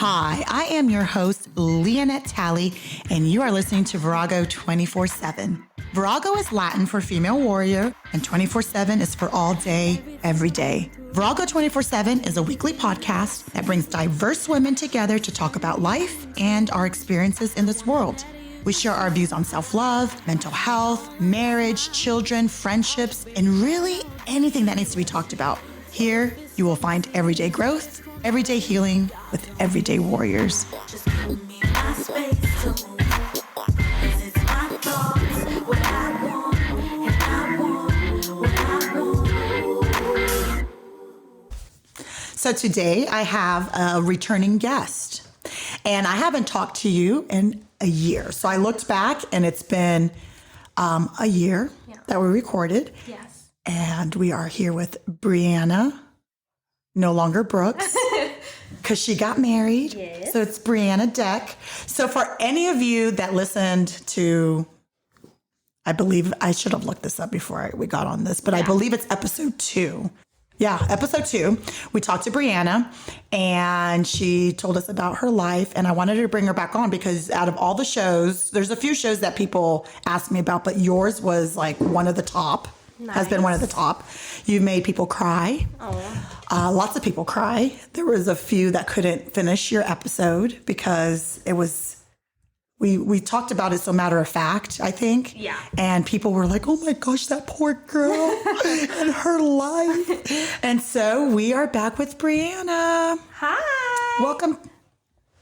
Hi, I am your host, Leonette Talley, and you are listening to Virago 24/7. Virago is Latin for female warrior, and 24/7 is for all day, every day. Virago 24/7 is a weekly podcast that brings diverse women together to talk about life and our experiences in this world. We share our views on self-love, mental health, marriage, children, friendships, and really anything that needs to be talked about. Here, you will find everyday growth, everyday healing with everyday warriors. Just give me my space to move. 'Cause it's my thoughts, what I want, and I want what I want. So today I have a returning guest, and I haven't talked to you in a year. So I looked back, and it's been a year that we recorded. Yes. And we are here with Briana, no longer Brooks, because she got married. Yes. So it's Briana Deck. So for any of you that listened to, I believe, I should have looked this up before we got on this, but I believe it's episode 2. Yeah, episode 2. We talked to Briana, and she told us about her life, and I wanted to bring her back on because out of all the shows, there's a few shows that people ask me about, but yours was like one of the top. Nice. Has been one of the top. You made people cry. Lots of people cry. There was a few that couldn't finish your episode because it was, we talked about it so matter of fact, I think. Yeah. And people were like, oh my gosh, that poor girl and her life. And so we are back with Briana. Hi. Welcome.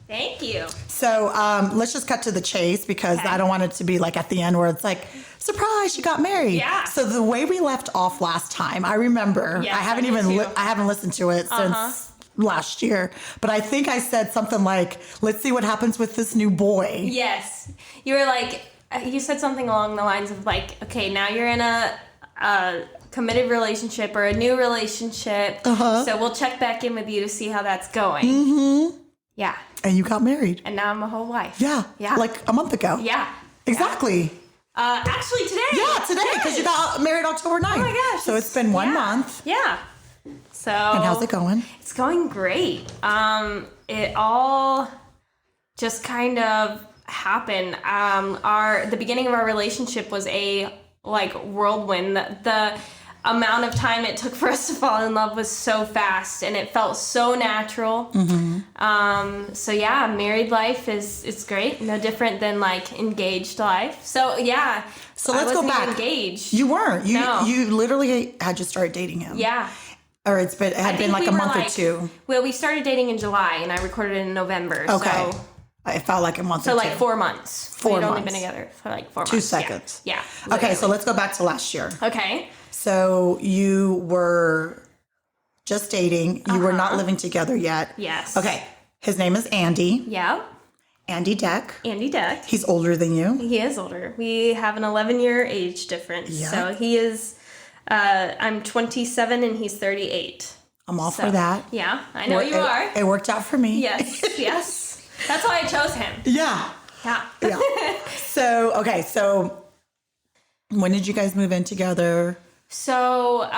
Thank you. So let's just cut to the chase because I don't want it to be like at the end where it's like, surprise, she got married. Yeah. So the way we left off last time, I remember, Yes, I haven't I haven't listened to it since last year, but I think I said something like, let's see what happens with this new boy. Yes. You were like, you said something along the lines of like, okay, now you're in a committed relationship or a new relationship. So we'll check back in with you to see how that's going. Mm-hmm. Yeah. And you got married. And now I'm a whole wife. Yeah. Yeah. Like a month ago. Yeah. Exactly. Actually today. Yeah, today, because you got married October 9th. Oh my gosh. So it's been 1 month. Yeah. So. And how's it going? It's going great. It all just kind of happened. The beginning of our relationship was a like whirlwind. The amount of time it took for us to fall in love was so fast, and it felt so natural. So yeah, married life is great. No different than like engaged life. So yeah. So let's go back. Engaged. You weren't. No. You literally had just started dating him. Yeah. Or it had been like a month or two. Well, we started dating in July, and I recorded it in November. Okay. So it felt like a month or two. So like 4 months. 4 We'd months. only been together for like 4 months. 2 seconds. Yeah. Okay, so let's go back to last year. Okay. So you were just dating. You were not living together yet. Yes. Okay. His name is Andy. Yeah. Andy Deck. Andy Deck. He's older than you. He is older. We have an 11-year age difference. Yeah. So he is, I'm 27 and he's 38. I'm all for that. Yeah, I know you are. It worked out for me. Yes, yes. That's why I chose him. Yeah. Yeah. Yeah. So when did you guys move in together? So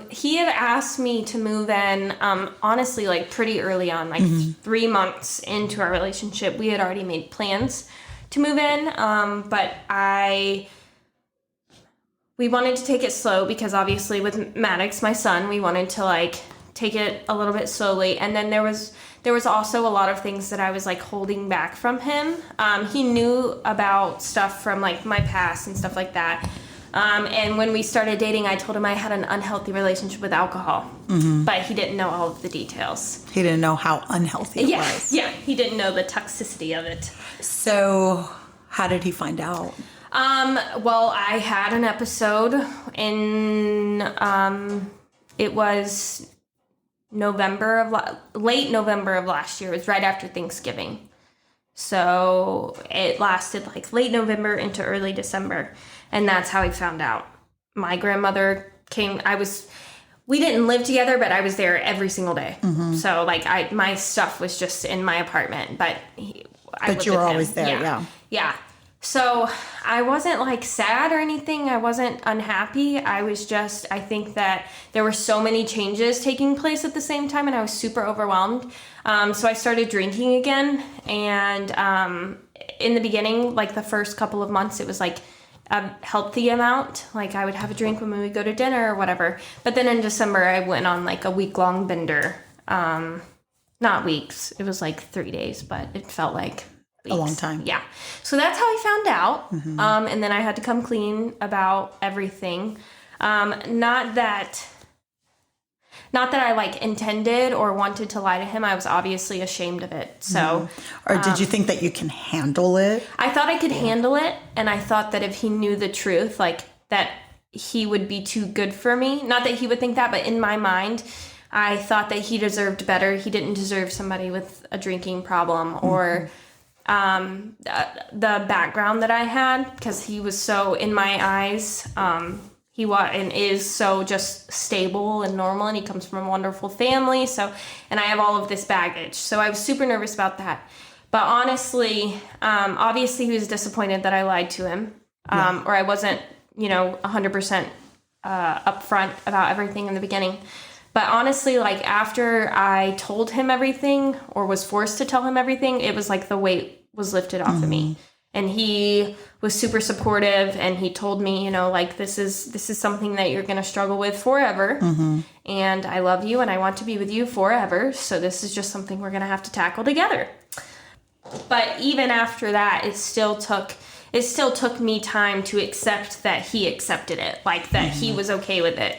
he had asked me to move in, honestly, like pretty early on, like 3 months into our relationship. We had already made plans to move in, but we wanted to take it slow because obviously with Maddox, my son, we wanted to like take it a little bit slowly. And then there was also a lot of things that I was like holding back from him. He knew about stuff from like my past and stuff like that. And when we started dating, I told him I had an unhealthy relationship with alcohol, but he didn't know all of the details. He didn't know how unhealthy it was. Yeah, he didn't know the toxicity of it. So how did he find out? Well, I had an episode in, it was late November of last year. It was right after Thanksgiving. So it lasted like late November into early December. And that's how he found out. My grandmother came, we didn't live together, but I was there every single day. So like my stuff was just in my apartment, but you were always there. Yeah. Yeah. So I wasn't like sad or anything. I wasn't unhappy. I think that there were so many changes taking place at the same time and I was super overwhelmed. So I started drinking again. And in the beginning, like the first couple of months, it was like a healthy amount. Like I would have a drink when we would go to dinner or whatever. But then in December, I went on like a week-long bender. Not weeks. It was like 3 days, but it felt like weeks. A long time. Yeah. So that's how I found out. And then I had to come clean about everything. Not that I like intended or wanted to lie to him. I was obviously ashamed of it. So, or did you think that you can handle it? I thought I could handle it. And I thought that if he knew the truth, like that he would be too good for me. Not that he would think that, but in my mind, I thought that he deserved better. He didn't deserve somebody with a drinking problem or the background that I had, because he was so, in my eyes, he was and is so just stable and normal, and he comes from a wonderful family. So, and I have all of this baggage. So I was super nervous about that. But honestly, obviously he was disappointed that I lied to him, or I wasn't, 100% upfront about everything in the beginning. But honestly, like after I told him everything or was forced to tell him everything, it was like the weight was lifted off of me. And he was super supportive and he told me, like this is something that you're going to struggle with forever. And I love you and I want to be with you forever. So this is just something we're going to have to tackle together. But even after that, it still took me time to accept that he accepted it, like that he was okay with it.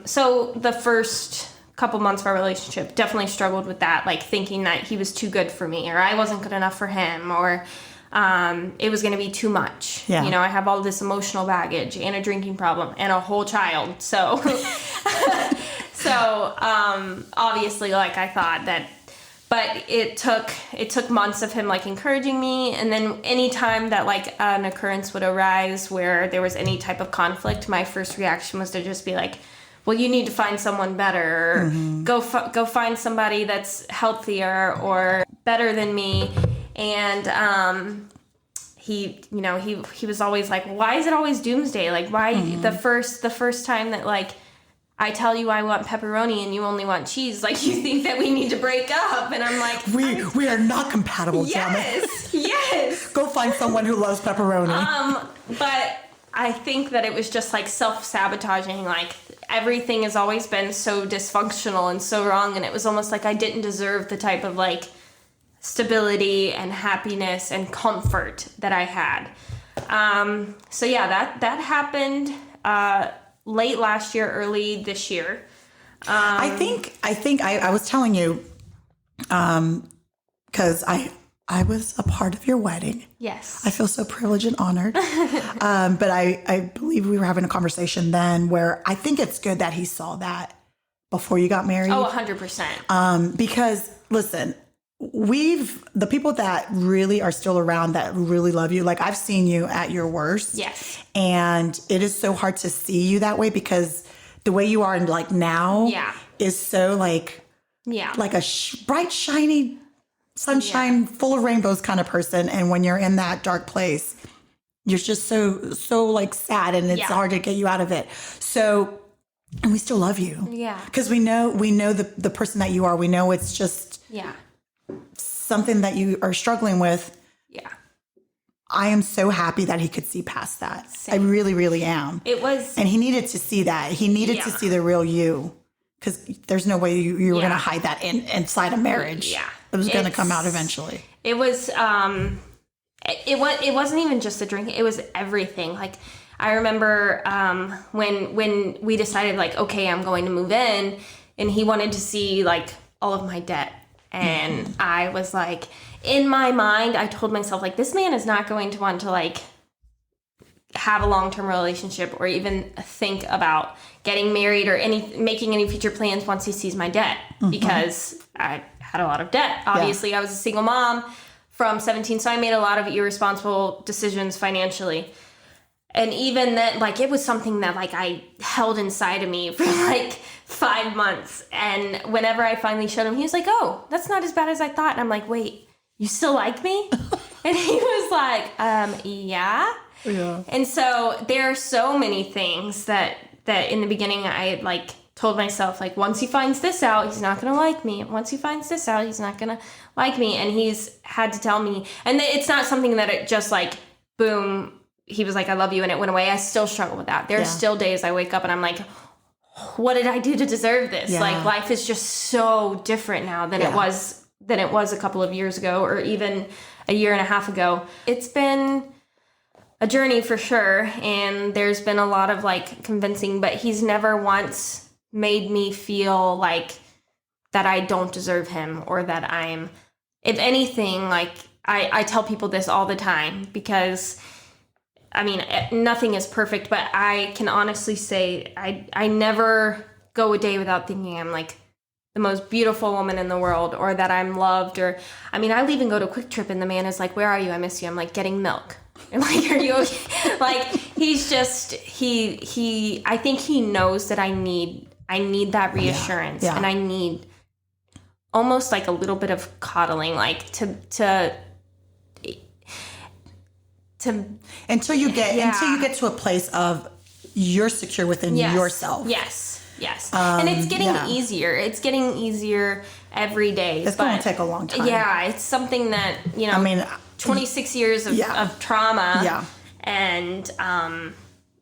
So the first couple months of our relationship definitely struggled with that, like thinking that he was too good for me or I wasn't good enough for him or it was going to be too much. Yeah. I have all this emotional baggage and a drinking problem and a whole child. So, obviously like I thought that, but it took months of him like encouraging me. And then anytime that like an occurrence would arise where there was any type of conflict, my first reaction was to just be like, well, you need to find someone better, or go find somebody that's healthier or better than me. And he was always like, why is it always doomsday? Like why the first time that like I tell you I want pepperoni and you only want cheese, like you think that we need to break up. And I'm like, we are not compatible, yes. Go find someone who loves pepperoni. But I think that it was just like self-sabotaging. Like everything has always been so dysfunctional and so wrong. And it was almost like I didn't deserve the type of like stability and happiness and comfort that I had. So yeah, that happened, late last year, early this year. I think I was telling you, because I was a part of your wedding. Yes. I feel so privileged and honored. But I believe we were having a conversation then where I think it's good that he saw that before you got married. Oh, 100%. Because listen, the people that really are still around that really love you, like I've seen you at your worst. Yes. And it is so hard to see you that way because the way you are in like now is so like a bright, shiny, sunshine, full of rainbows kind of person. And when you're in that dark place, you're just so like sad and it's hard to get you out of it. So, and we still love you. Yeah. Because we know the person that you are. We know it's just something that you are struggling with. Yeah. I am so happy that he could see past that. Same. I really, really am. It was. And he needed to see that. He needed to see the real you. Because there's no way you were going to hide that inside a marriage. Yeah. It was going to come out eventually. It was, it wasn't even just the drinking. It was everything. Like, I remember when we decided, like, okay, I'm going to move in, and he wanted to see, like, all of my debt. And I was like, in my mind, I told myself, like, this man is not going to want to, like, have a long-term relationship or even think about getting married or making any future plans once he sees my debt, because I had a lot of debt. Obviously, I was a single mom from 17, so I made a lot of irresponsible decisions financially. And even then, like, it was something that, like, I held inside of me for, like, 5 months. And whenever I finally showed him, he was like, oh, that's not as bad as I thought. And I'm like, wait, you still like me? And he was like, yeah. Yeah. And so there are so many things that in the beginning I like told myself, like, once he finds this out, he's not going to like me. Once he finds this out, he's not going to like me. And he's had to tell me, and it's not something that it just like, boom, he was like, I love you, and it went away. I still struggle with that. There are still days I wake up and I'm like, what did I do to deserve this? Yeah. Like, life is just so different now than it was a couple of years ago, or even a year and a half ago. It's been a journey for sure, and there's been a lot of like convincing, but he's never once made me feel like that I don't deserve him, or that I'm, if anything, like I tell people this all the time, because I mean, nothing is perfect, but I can honestly say I never go a day without thinking I'm like the most beautiful woman in the world, or that I'm loved, or I mean, I'll even go to Quick Trip and the man is like, where are you? I miss you. I'm like, getting milk. And like, are you okay? Like, he's just, I think he knows that I need that reassurance, and I need almost like a little bit of coddling, like to until you get to a place of you're secure within yourself. Yes. And it's getting easier. It's getting easier every day. It's going to take a long time. Yeah, it's something that, you know, I mean, 26 years of trauma. Yeah. And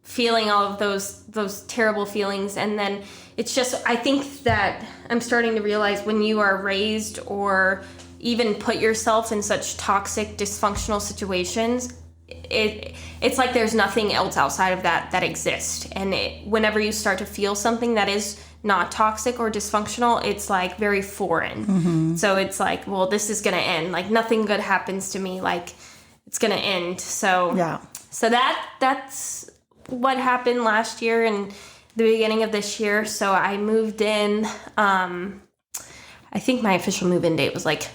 feeling all of those terrible feelings. And then it's just, I think that I'm starting to realize when you are raised or even put yourself in such toxic, dysfunctional situations, it's like there's nothing else outside of that exists. And whenever you start to feel something that is not toxic or dysfunctional, it's like very foreign. Mm-hmm. So it's like, well, this is going to end. Like, nothing good happens to me. Like, it's going to end. So that's what happened last year and the beginning of this year. So I moved in. I think my official move-in date was like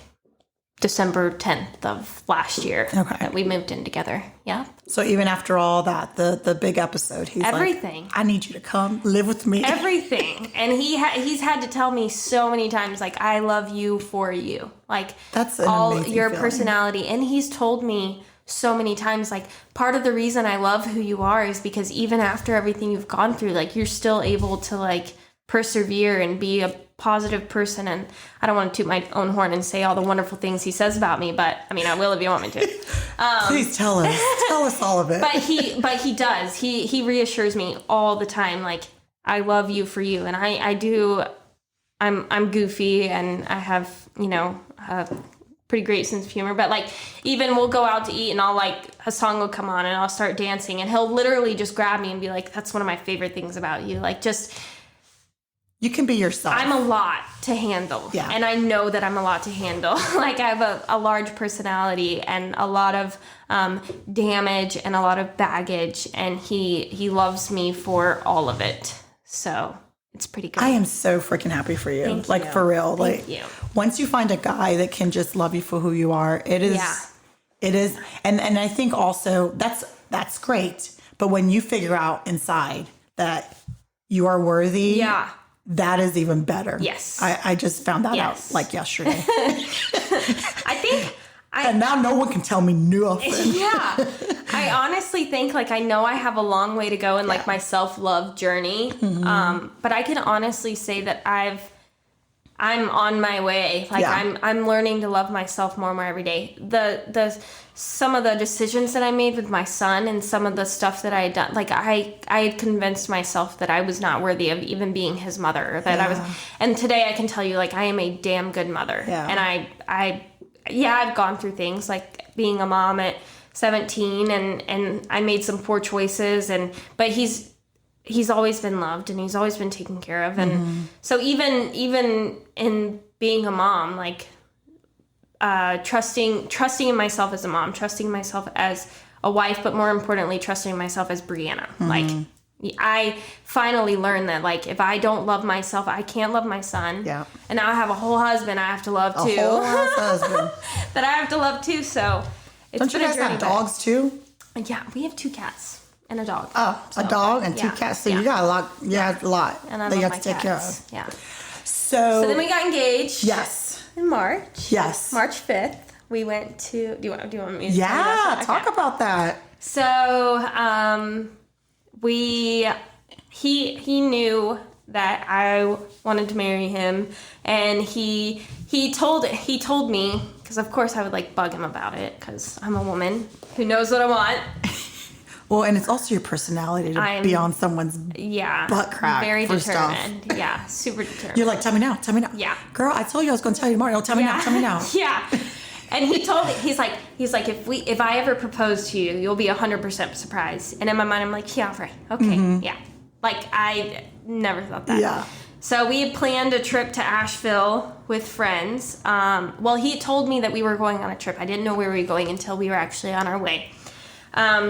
December 10th of last year. Okay. That we moved in together. Yeah. So even after all that, the big episode, he's everything. Like, I need you to come live with me. Everything. And he's had to tell me so many times, like, I love you for you. Like, that's all your personality. And he's told me so many times, like, part of the reason I love who you are is because even after everything you've gone through, like, you're still able to, like, persevere and be a positive person. And I don't want to toot my own horn and say all the wonderful things he says about me, but I mean, I will if you want me to. Please tell us all of it. But he does. He reassures me all the time, like, I love you for you. And I do. I'm goofy and I have, you know, a pretty great sense of humor, but like, even we'll go out to eat and I'll like, a song will come on and I'll start dancing and he'll literally just grab me and be like, that's one of my favorite things about you. Like, just, you can be yourself. I'm a lot to handle. Yeah. And I know that I'm a lot to handle. Like, I have a large personality and a lot of damage and a lot of baggage. And he loves me for all of it. So it's pretty good. I am so freaking happy for you. Thank like, you. For real. Thank like, you. Once you find a guy that can just love you for who you are, it is. Yeah. It is. And I think also that's great. But when you figure out inside that you are worthy. Yeah. That is even better. Yes. I just found that out like yesterday. And now no one can tell me nothing. Yeah. I honestly think, like, I know I have a long way to go in like my self-love journey. Mm-hmm. But I can honestly say that I'm on my way. Like, I'm learning to love myself more and more every day. Some of the decisions that I made with my son and some of the stuff that I had done, like, I had convinced myself that I was not worthy of even being his mother. And today I can tell you, like, I am a damn good mother. Yeah. And I've gone through things like being a mom at 17 and I made some poor choices but he's always been loved and he's always been taken care of. And so even in being a mom, like, trusting in myself as a mom, trusting myself as a wife, but more importantly, trusting myself as Briana. Mm-hmm. Like, I finally learned that, like, if I don't love myself, I can't love my son. Yeah. And now I have a whole husband I have to love too. A whole husband. That I have to love too. So it's Don't you guys have dogs too? Yeah, we have 2 cats and a dog. Oh, so, a dog and 2 cats. So you got a lot. Yeah, a lot. And I that love you have my to take cats. care of. Yeah. So then we got engaged. Yes. In March. Yes. March 5th. we went to. Do you want me to tell you Yeah, that? talk about that. So, he knew that I wanted to marry him, and he told me, because of course I would like bug him about it, because I'm a woman who knows what I want. Well, and it's also your personality to be on someone's butt crack. Very for determined. Stuff. Yeah, super determined. You're like, tell me now. Yeah. Girl, I told you I was going to tell you tomorrow. No, tell me now. Yeah. And he told me, he's like, if I ever propose to you, you'll be 100% surprised. And in my mind, I'm like, yeah, right. Okay. Yeah. Like, I never thought that. Yeah. So we had planned a trip to Asheville with friends. Well, he told me that we were going on a trip. I didn't know where we were going until we were actually on our way.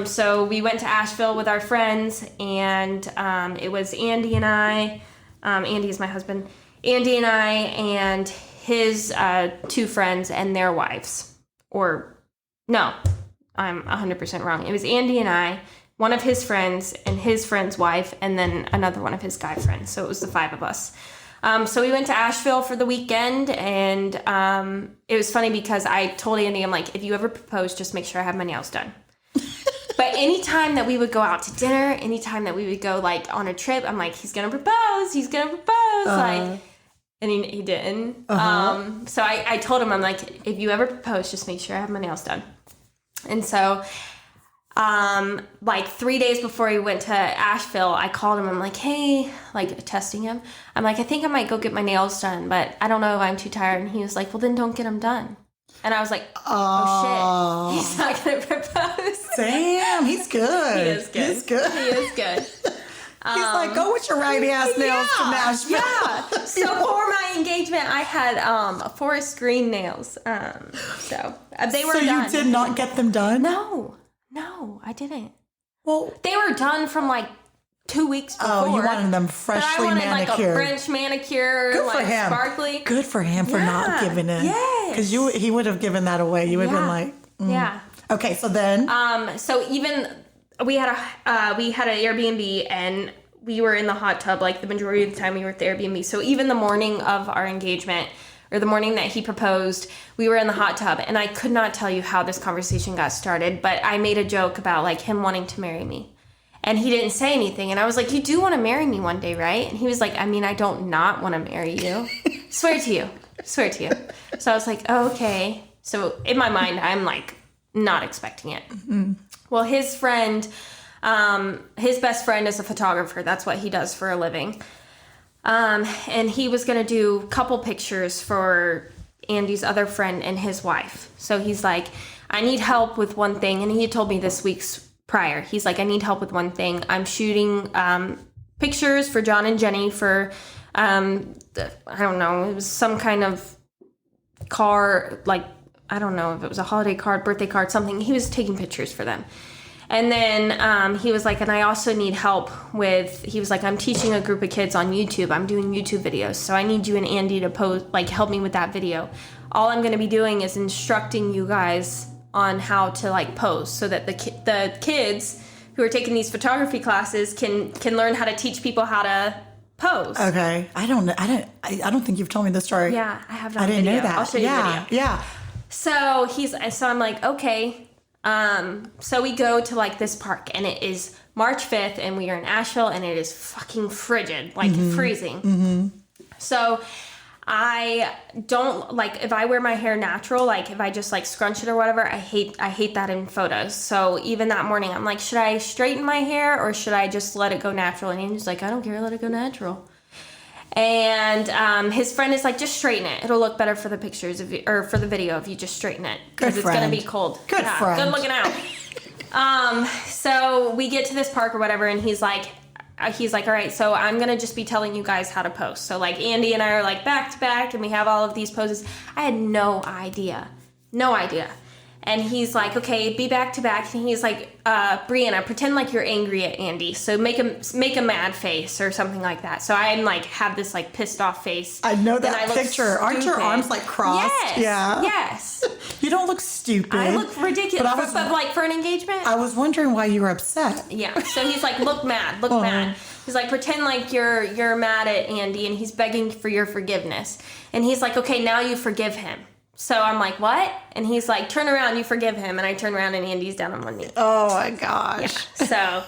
So we went to Asheville with our friends, and it was Andy and I. Andy is my husband. Andy and I and his 2 friends and their wives. Or, no, I'm 100% wrong. It was Andy and I, one of his friends, and his friend's wife, and then another one of his guy friends. So it was the 5 of us. So we went to Asheville for the weekend, and it was funny because I told Andy, I'm like, if you ever propose, just make sure I have my nails done. But anytime that we would go out to dinner, anytime that we would go like on a trip, I'm like, he's gonna propose. Like, and he didn't. So I told him, I'm like, if you ever propose, just make sure I have my nails done. And so, like 3 days before he went to Asheville, I called him. I'm like, hey, like testing him. I'm like, I think I might go get my nails done, but I don't know if I'm too tired. And he was like, well, then don't get them done. And I was like, oh shit, he's not going to propose. Damn, he's good. He is good. He's like, go with your right ass nails to Nashville. Yeah. So for my engagement, I had forest green nails. So they were done. So you did not get them done? No, I didn't. Well, they were done from like 2 weeks before. Oh, you wanted them freshly manicured. I wanted like a French manicure, good like for him. Sparkly. Good for him for not giving in. Yes. Because he would have given that away. You would have been like, yeah. Okay, so then. So even we had an Airbnb, and we were in the hot tub like the majority of the time we were at the Airbnb. So even the morning of our engagement, or the morning that he proposed, we were in the hot tub, and I could not tell you how this conversation got started, but I made a joke about like him wanting to marry me. And he didn't say anything. And I was like, you do want to marry me one day, right? And he was like, I mean, I don't not want to marry you. Swear to you. So I was like, oh, okay. So in my mind, I'm like not expecting it. Mm-hmm. Well, his friend, his best friend is a photographer. That's what he does for a living. And he was going to do couple pictures for Andy's other friend and his wife. So he's like, I need help with one thing. And he had told me this week's prior. He's like, I need help with one thing. I'm shooting pictures for John and Jenny for, I don't know, it was some kind of car, like, I don't know if it was a holiday card, birthday card, something. He was taking pictures for them. And then he was like, and I also need help with, he was like, I'm teaching a group of kids on YouTube. I'm doing YouTube videos. So I need you and Andy to post, like, help me with that video. All I'm going to be doing is instructing you guys on how to like pose, so that the kids who are taking these photography classes can learn how to teach people how to pose. Okay. I don't think you've told me the story. Yeah, I have. I didn't know that. I'll show you the video. Yeah. So I'm like, okay. So we go to like this park, and it is March 5th, and we are in Asheville, and it is fucking frigid, like freezing. Mm-hmm. So I don't like, if I wear my hair natural, like if I just like scrunch it or whatever, I hate that in photos. So even that morning, I'm like, should I straighten my hair or should I just let it go natural? And he's like, I don't care, let it go natural. And his friend is like, just straighten it. It'll look better for the pictures or for the video if you just straighten it, because it's gonna be cold. Good friend. Good looking out. So we get to this park or whatever, and he's like, all right, so I'm going to just be telling you guys how to pose. So, like, Andy and I are, like, back to back, and we have all of these poses. I had no idea. And he's like, okay, be back to back. And he's like, Briana, pretend like you're angry at Andy. So make a mad face or something like that. So I'm, like, have this, like, pissed off face. I know that picture. Aren't your arms, like, crossed? Yes. Yeah. Yes. You don't look stupid. I look ridiculous. But like, for an engagement? I was wondering why you were upset. Yeah. So he's like, look mad. Mad. He's like, pretend like you're mad at Andy, and he's begging for your forgiveness. And he's like, okay, now you forgive him. So I'm like, what? And he's like, turn around, you forgive him. And I turn around and Andy's down on one knee. Oh my gosh. Yeah. So,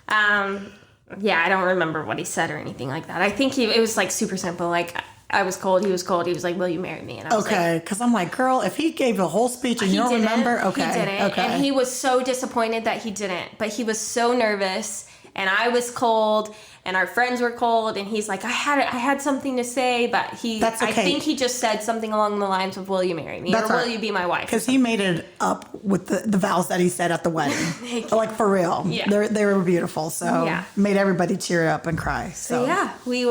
I don't remember what he said or anything like that. I think it was like super simple. Like, I was cold, he was cold. He was like, will you marry me? And I was okay, because I'm like, girl, if he gave a whole speech and you don't remember, okay. He didn't. Okay. And he was so disappointed that he didn't. But he was so nervous, and I was cold, and our friends were cold, and he's like, I had something to say, but That's okay. I think he just said something along the lines of, will you marry me? Or will you be my wife? Because he made it up with the vows that he said at the wedding. Like, for real. Yeah. They were beautiful. So made everybody cheer up and cry. So we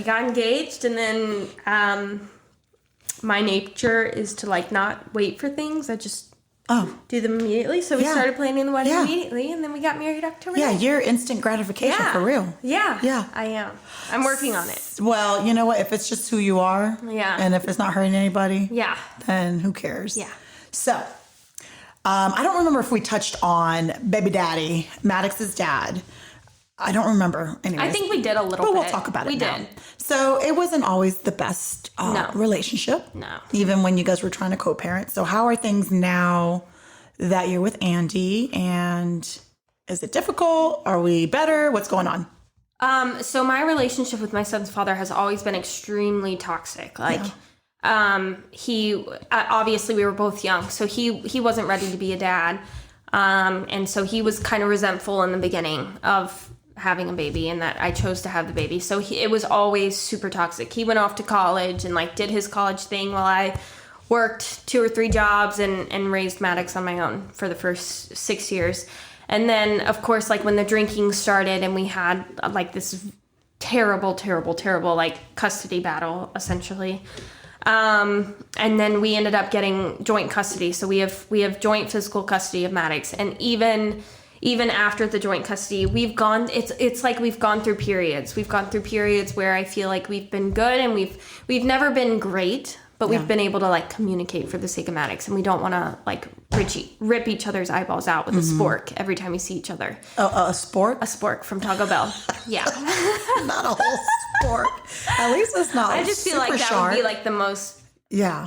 got engaged, and then my nature is to like not wait for things. I just do them immediately. So we started planning the wedding immediately, and then we got married October 9th. Yeah, you're instant gratification for real. Yeah, I am. I'm working on it. Well, you know what? If it's just who you are, and if it's not hurting anybody, then who cares? Yeah. So, I don't remember if we touched on baby daddy, Maddox's dad. I don't remember. Anyways. I think we did a little bit. But we'll talk about it now. We did. So it wasn't always the best relationship. No. Even when you guys were trying to co-parent. So how are things now that you're with Andy? And is it difficult? Are we better? What's going on? So my relationship with my son's father has always been extremely toxic. Like, he obviously we were both young, so he wasn't ready to be a dad. And so he was kind of resentful in the beginning of having a baby, and that I chose to have the baby. So it was always super toxic. He went off to college and like did his college thing while I worked 2 or 3 jobs and raised Maddox on my own for the first 6 years. And then of course, like when the drinking started and we had like this terrible like custody battle essentially. And then we ended up getting joint custody. So we have joint physical custody of Maddox. And even after the joint custody, it's like we've gone through periods. We've gone through periods where I feel like we've been good, and we've never been great, but we've been able to like communicate for the sake of Maddox, and we don't want to like rip each other's eyeballs out with a spork every time we see each other. A spork? A spork from Taco Bell. Yeah. Not a whole spork. At least it's not. I just feel like that sharp. would be like the most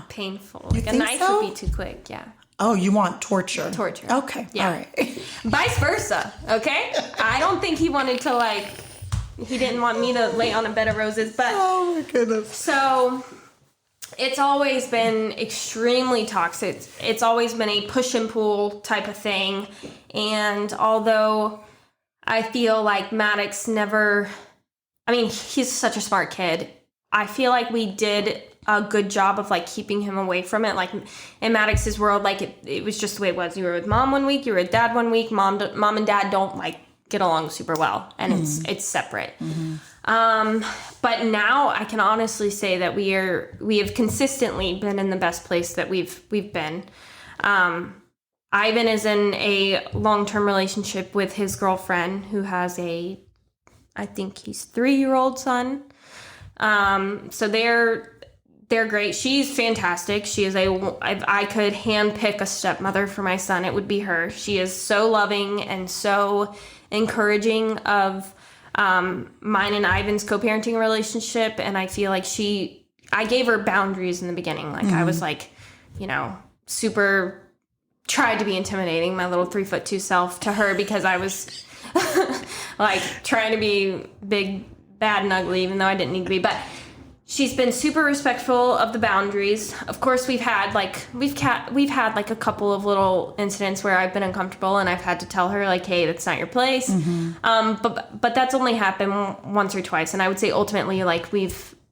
painful. Like a knife would be too quick. Yeah. Oh, you want torture? Torture. Okay. Yeah. All right. Vice versa. Okay. I don't think he wanted to like. He didn't want me to lay on a bed of roses, but. Oh my goodness. So. It's always been extremely toxic. It's always been a push and pull type of thing. And although I feel like Maddox never, I mean, he's such a smart kid. I feel like we did a good job of like keeping him away from it. Like in Maddox's world, like it was just the way it was. You were with mom one week, you were with dad one week. Mom and dad don't like get along super well, and it's separate. But now I can honestly say that we have consistently been in the best place that we've been. Ivan is in a long-term relationship with his girlfriend, who has I think he's 3-year-old son. So they're great. She's fantastic. She is if I could handpick a stepmother for my son, it would be her. She is so loving and so encouraging of mine and Ivan's co-parenting relationship. And I feel like I gave her boundaries in the beginning. Like I was like, super tried to be intimidating, my little 3'2" self to her, because I was like trying to be big, bad, and ugly, even though I didn't need to be. But she's been super respectful of the boundaries. Of course, we've had like a couple of little incidents where I've been uncomfortable, and I've had to tell her like, "Hey, that's not your place." But that's only happened once or twice, and I would say ultimately, like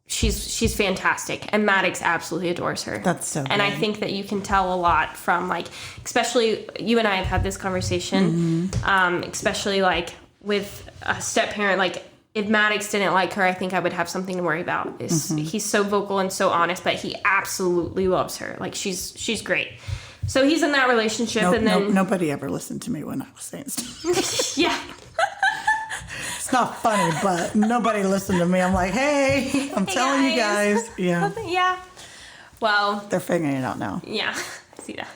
she's fantastic, and Maddox absolutely adores her. That's so good. And I think that you can tell a lot from like, especially you and I have had this conversation, especially like with a step parent, like. If Maddox didn't like her, I think I would have something to worry about. He's so vocal and so honest, but he absolutely loves her. Like she's great. So he's in that relationship, and then nobody ever listened to me when I was saying stuff. Yeah. It's not funny, but nobody listened to me. I'm like, hey, I'm telling you guys. Yeah. Yeah. Well, they're figuring it out now. Yeah, I see that.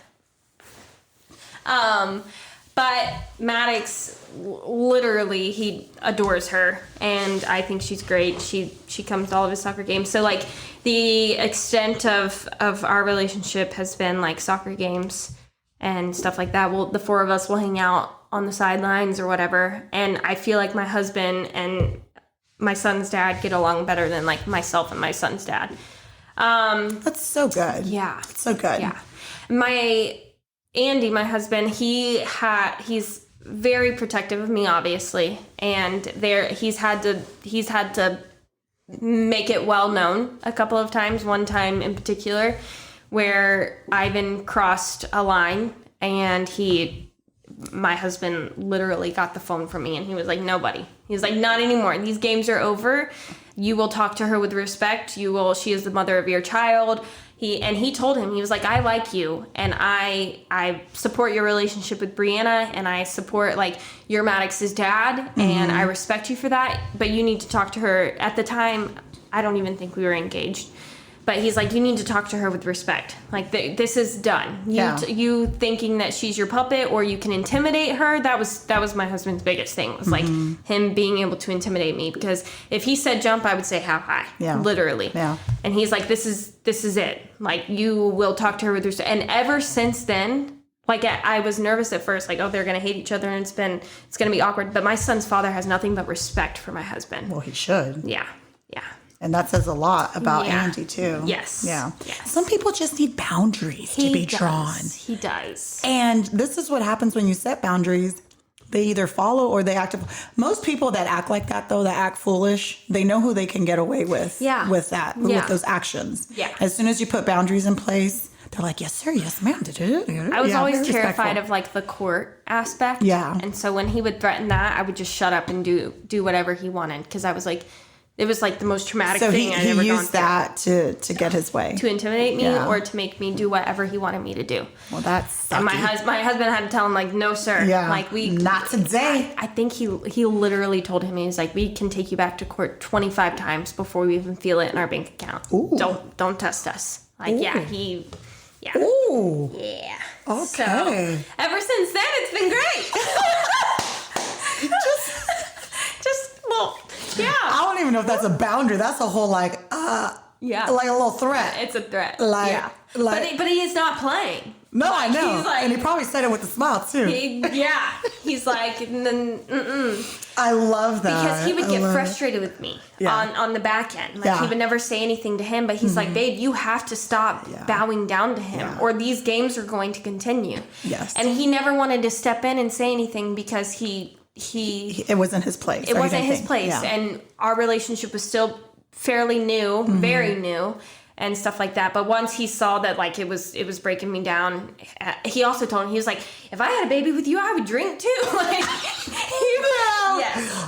But Maddox, literally, he adores her, and I think she's great. She comes to all of his soccer games. So, like, the extent of our relationship has been, like, soccer games and stuff like that. The four of us will hang out on the sidelines or whatever, and I feel like my husband and my son's dad get along better than, like, myself and my son's dad. That's so good. Yeah. That's so good. Yeah. Andy, my husband, he's very protective of me, obviously, and he's had to make it well known a couple of times. One time in particular, where Ivan crossed a line, and my husband literally got the phone from me, and he was like, "Nobody." He was like, "Not anymore. These games are over. You will talk to her with respect. She is the mother of your child." He told him, he was like, "I like you, and I support your relationship with Briana, and I support, like, you're Maddox's dad, and I respect you for that, but you need to talk to her." At the time, I don't even think we were engaged, but he's like, "You need to talk to her with respect. Like, this is done. You thinking that she's your puppet or you can intimidate her." That was my husband's biggest thing, was like him being able to intimidate me, because if he said jump, I would say how high. Yeah. Literally. Yeah. And he's like, this is it. Like, you will talk to her with respect. And ever since then, like, I was nervous at first, like, oh, they're going to hate each other and it's going to be awkward. But my son's father has nothing but respect for my husband. Well, he should. Yeah. Yeah. And that says a lot about Andy, too. Yes. Yeah. Yes. Some people just need boundaries to be drawn. He does. And this is what happens when you set boundaries. They either follow or they act. Most people that act like that, though, that act foolish, they know who they can get away with. Yeah. With that, with those actions. Yeah. As soon as you put boundaries in place, they're like, "Yes, sir. Yes, ma'am." I was always terrified of, like, the court aspect. Yeah. And so when he would threaten that, I would just shut up and do whatever he wanted, because I was like, it was like the most traumatic thing I'd ever gone through. So he used that to get his way. To intimidate me or to make me do whatever he wanted me to do. Well, that's sucky. And my husband had to tell him, like, "No, sir." Yeah. Like, not today. I think he literally told him, he was like, "We can take you back to court 25 times before we even feel it in our bank account. Ooh. Don't test us." Like, Ooh. Yeah. Ooh. Yeah. Okay. So, ever since then, it's been great. just well, yeah. I don't even know if that's a boundary. That's a whole, like a little threat. It's a threat. But he is not playing. No, like, I know. And he probably said it with a smile, too. He's like, I love that. Because he would get frustrated with me on the back end. Like, he would never say anything to him, but he's like, "Babe, you have to stop bowing down to him, or these games are going to continue." Yes. And he never wanted to step in and say anything, because it wasn't his place. It wasn't his place. And our relationship was still fairly new, very new, and stuff like that. But once he saw that, like, it was breaking me down, he also told me, he was like, "If I had a baby with you, I would drink too." Like,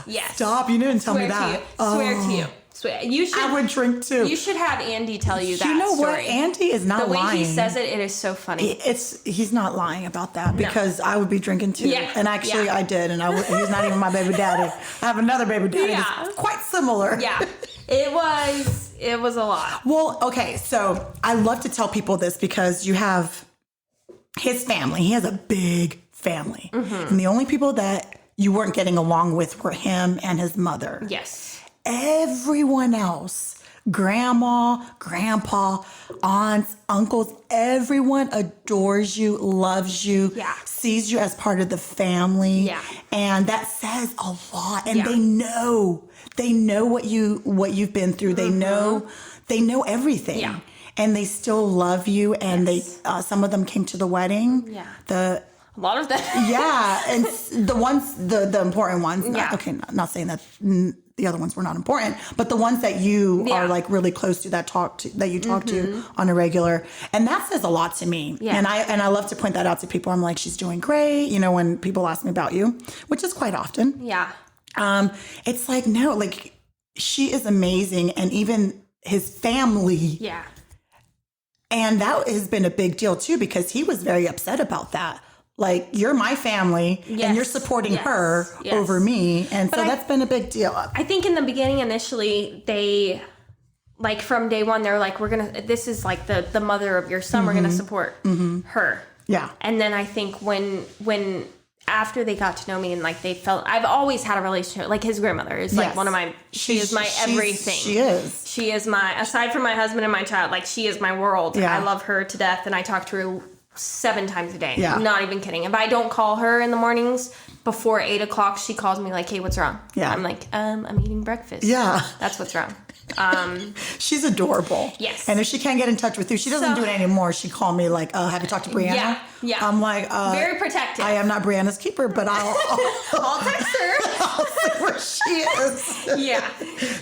yes. Stop! You didn't tell me that. Swear to you. Swear. You should. I would drink too. You should have Andy tell you that. You know story. what? Andy is not lying. The way he says it is so funny. He's not lying about that, because I would be drinking too. Yeah. And actually, I did, and he's not even my baby daddy. I have another baby daddy that's quite similar. Yeah. It was a lot. Well, okay, so I love to tell people this, because you have his family. He has a big family. And the only people that you weren't getting along with were him and his mother. Yes. Everyone else, grandma, grandpa, aunts, uncles, everyone adores you, loves you, sees you as part of the family. Yeah. And that says a lot. And they know what you've been through. They know everything. Yeah. And they still love you. And they some of them came to the wedding. Yeah. A lot of them. Yeah. And the important ones. Not saying that the other ones were not important, but the ones that you are, like, really close to, that you talk to on a regular, and that says a lot to me. Yeah. And I love to point that out to people. I'm like, "She's doing great," when people ask me about you, which is quite often. Yeah. It's like, no, like, she is amazing, and even his family. Yeah. And that has been a big deal too, because he was very upset about that. Like, you're my family, and you're supporting her over me. And so that's been a big deal. I think in the beginning, initially, they, like, from day one, they're like, this is like the mother of your son. We're going to support her. Yeah. And then I think when after they got to know me and like they felt, I've always had a relationship. Like his grandmother is like one of my, she is my everything. She is my, aside from my husband and my child, like she is my world. I love her to death, and I talk to her 7 times a day. I'm not even kidding. If I don't call her in the mornings before 8 o'clock, she calls me like, hey, what's wrong? I'm like, I'm eating breakfast. That's what's wrong. She's adorable. Yes. And if she can't get in touch with you, she doesn't do it anymore. She called me like, have you talked to Briana? Yeah. I'm like, very protective. I am not Briana's keeper, but I'll text her. I'll see where she is.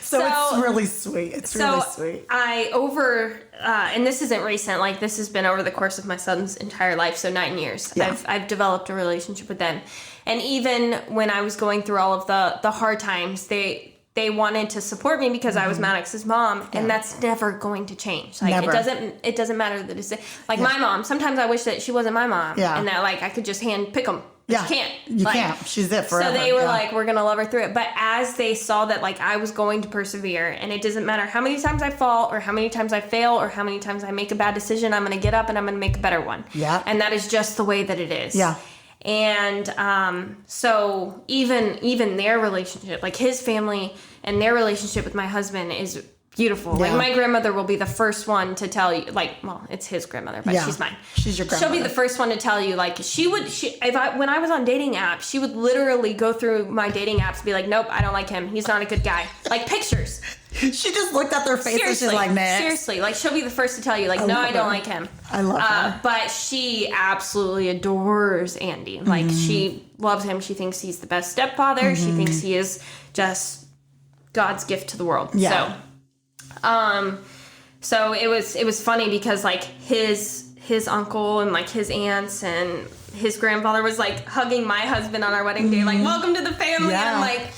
So it's really sweet. It's really sweet. And this isn't recent, like this has been over the course of my son's entire life, so 9 years. I've developed a relationship with them. And even when I was going through all of the hard times, they wanted to support me because I was Maddox's mom, and that's never going to change. Like it doesn't matter that it's like my mom. Sometimes I wish that she wasn't my mom, and that like I could just hand pick them. You can't. You can't. She's it forever. So they were like, we're gonna love her through it. But as they saw that like I was going to persevere, and it doesn't matter how many times I fall or how many times I fail or how many times I make a bad decision, I'm gonna get up and I'm gonna make a better one. And that is just the way that it is. And so even their relationship, like his family and their relationship with my husband is beautiful. Like my grandmother will be the first one to tell you, like, well, it's his grandmother, but she's mine. She's your grandmother. She'll be the first one to tell you, like, when I was on dating apps, she would literally go through my dating apps and be like, nope, I don't like him. He's not a good guy. Like pictures. She just looked at their face and she's like, next. Seriously, like she'll be the first to tell you, like, no, I don't like him. I love her. But she absolutely adores Andy. Like she loves him. She thinks he's the best stepfather. She thinks he is just God's gift to the world. So it was funny because like his uncle and like his aunts and his grandfather was like hugging my husband on our wedding day, like, welcome to the family. And I'm like,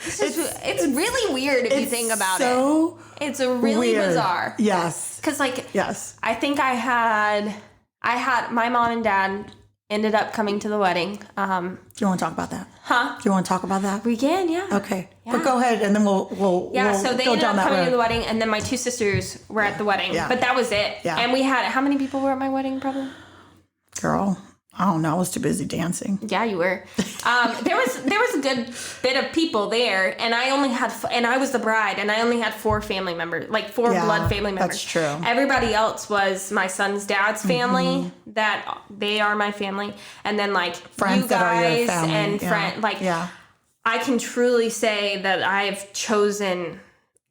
it's really weird if you think about it. It's really bizarre. Because like, I think I had my mom and dad ended up coming to the wedding. Do you want to talk about that? Huh? Do you want to talk about that? We can, yeah. Okay. Yeah. But go ahead and then we'll so they ended up coming to the wedding, and then my 2 sisters were at the wedding. But that was it. And we had, how many people were at my wedding probably? Girl, I don't know. I was too busy dancing. Yeah, you were. There was a good bit of people there, and I was the bride, and I only had 4 family members, like 4 blood family members. That's true. Everybody else was my son's dad's family. That they are my family, and then like friends, you guys that are your family. And friend, like I can truly say that I've chosen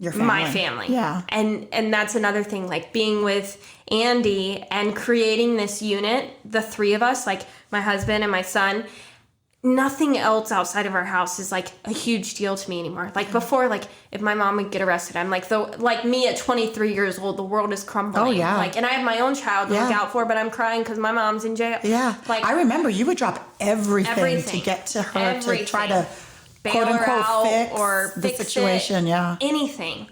your family. My family. And that's another thing, like being with Andy and creating this unit, the 3 of us, like my husband and my son. Nothing else outside of our house is like a huge deal to me anymore. Like before, like if my mom would get arrested, I'm like, like me at 23 years old, the world is crumbling. Like, and I have my own child to look out for, but I'm crying because my mom's in jail. Like I remember you would drop everything to get to her to try to bail quote unquote her out fix or the fix situation. Anything.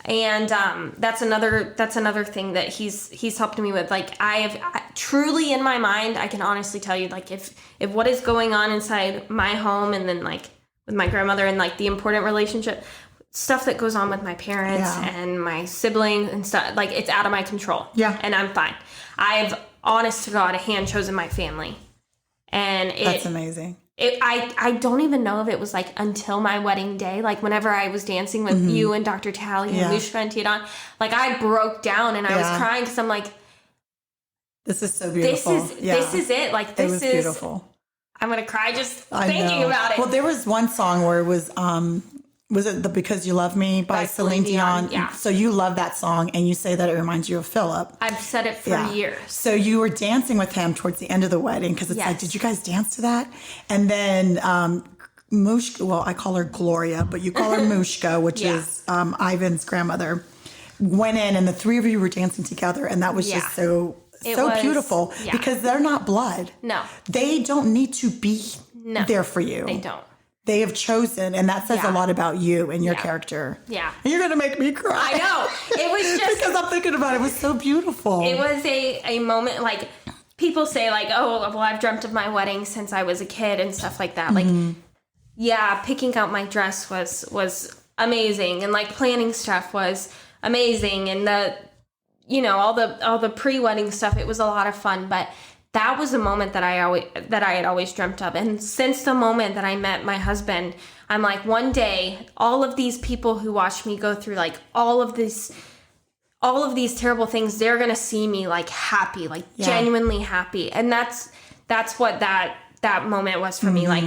And that's another thing that he's helped me with. Like I truly in my mind, I can honestly tell you, like if what is going on inside my home and then like with my grandmother and like the important relationship stuff that goes on with my parents and my siblings and stuff, like it's out of my control. And I'm fine. I've honest to God hand chosen my family, and that's amazing. I don't even know if it was like until my wedding day, like whenever I was dancing with you and Dr. Talley and Lushka and Tidon, like I broke down and I was crying because I'm like, this is so beautiful. This is it. Like this is beautiful. I'm gonna cry just thinking about it. Well, there was one song where it was it the Because You Love Me by Celine Dion? Yeah. So you love that song and you say that it reminds you of Philip. I've said it for years. So you were dancing with him towards the end of the wedding because it's like, did you guys dance to that? And then Mushka, well, I call her Gloria, but you call her Mushka, which is Ivan's grandmother, went in and the 3 of you were dancing together, and that was just so beautiful because they're not blood. No. They don't need to be there for you. They don't. They have chosen, and that says a lot about you and your character. Yeah. And you're going to make me cry. I know. It was just... because I'm thinking about it. It was so beautiful. It was a moment, like, people say, like, oh, well, I've dreamt of my wedding since I was a kid and stuff like that. Like, picking out my dress was amazing. And, like, planning stuff was amazing. And the, all the pre-wedding stuff, it was a lot of fun. But that was a moment that I had always dreamt of. And since the moment that I met my husband, I'm like, one day, all of these people who watched me go through like all of these terrible things, they're going to see me like happy, like genuinely happy. And that's what that moment was for me. Like,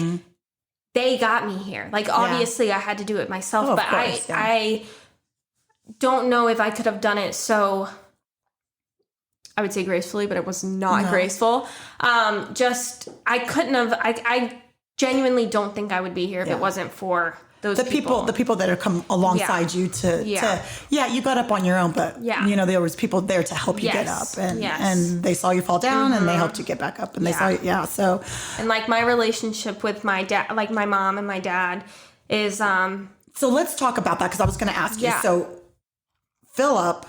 they got me here. Like, obviously I had to do it myself, but course, I don't know if I could have done it so, I would say gracefully, but it was not graceful. I couldn't have, I genuinely don't think I would be here if it wasn't for those people. The people that have come alongside you to you got up on your own, but there was people there to help you get up, and they saw you fall down and they helped you get back up, and they saw you, so. And like my relationship with my dad, like my mom and my dad is, so let's talk about that, because I was going to ask you. So Philip,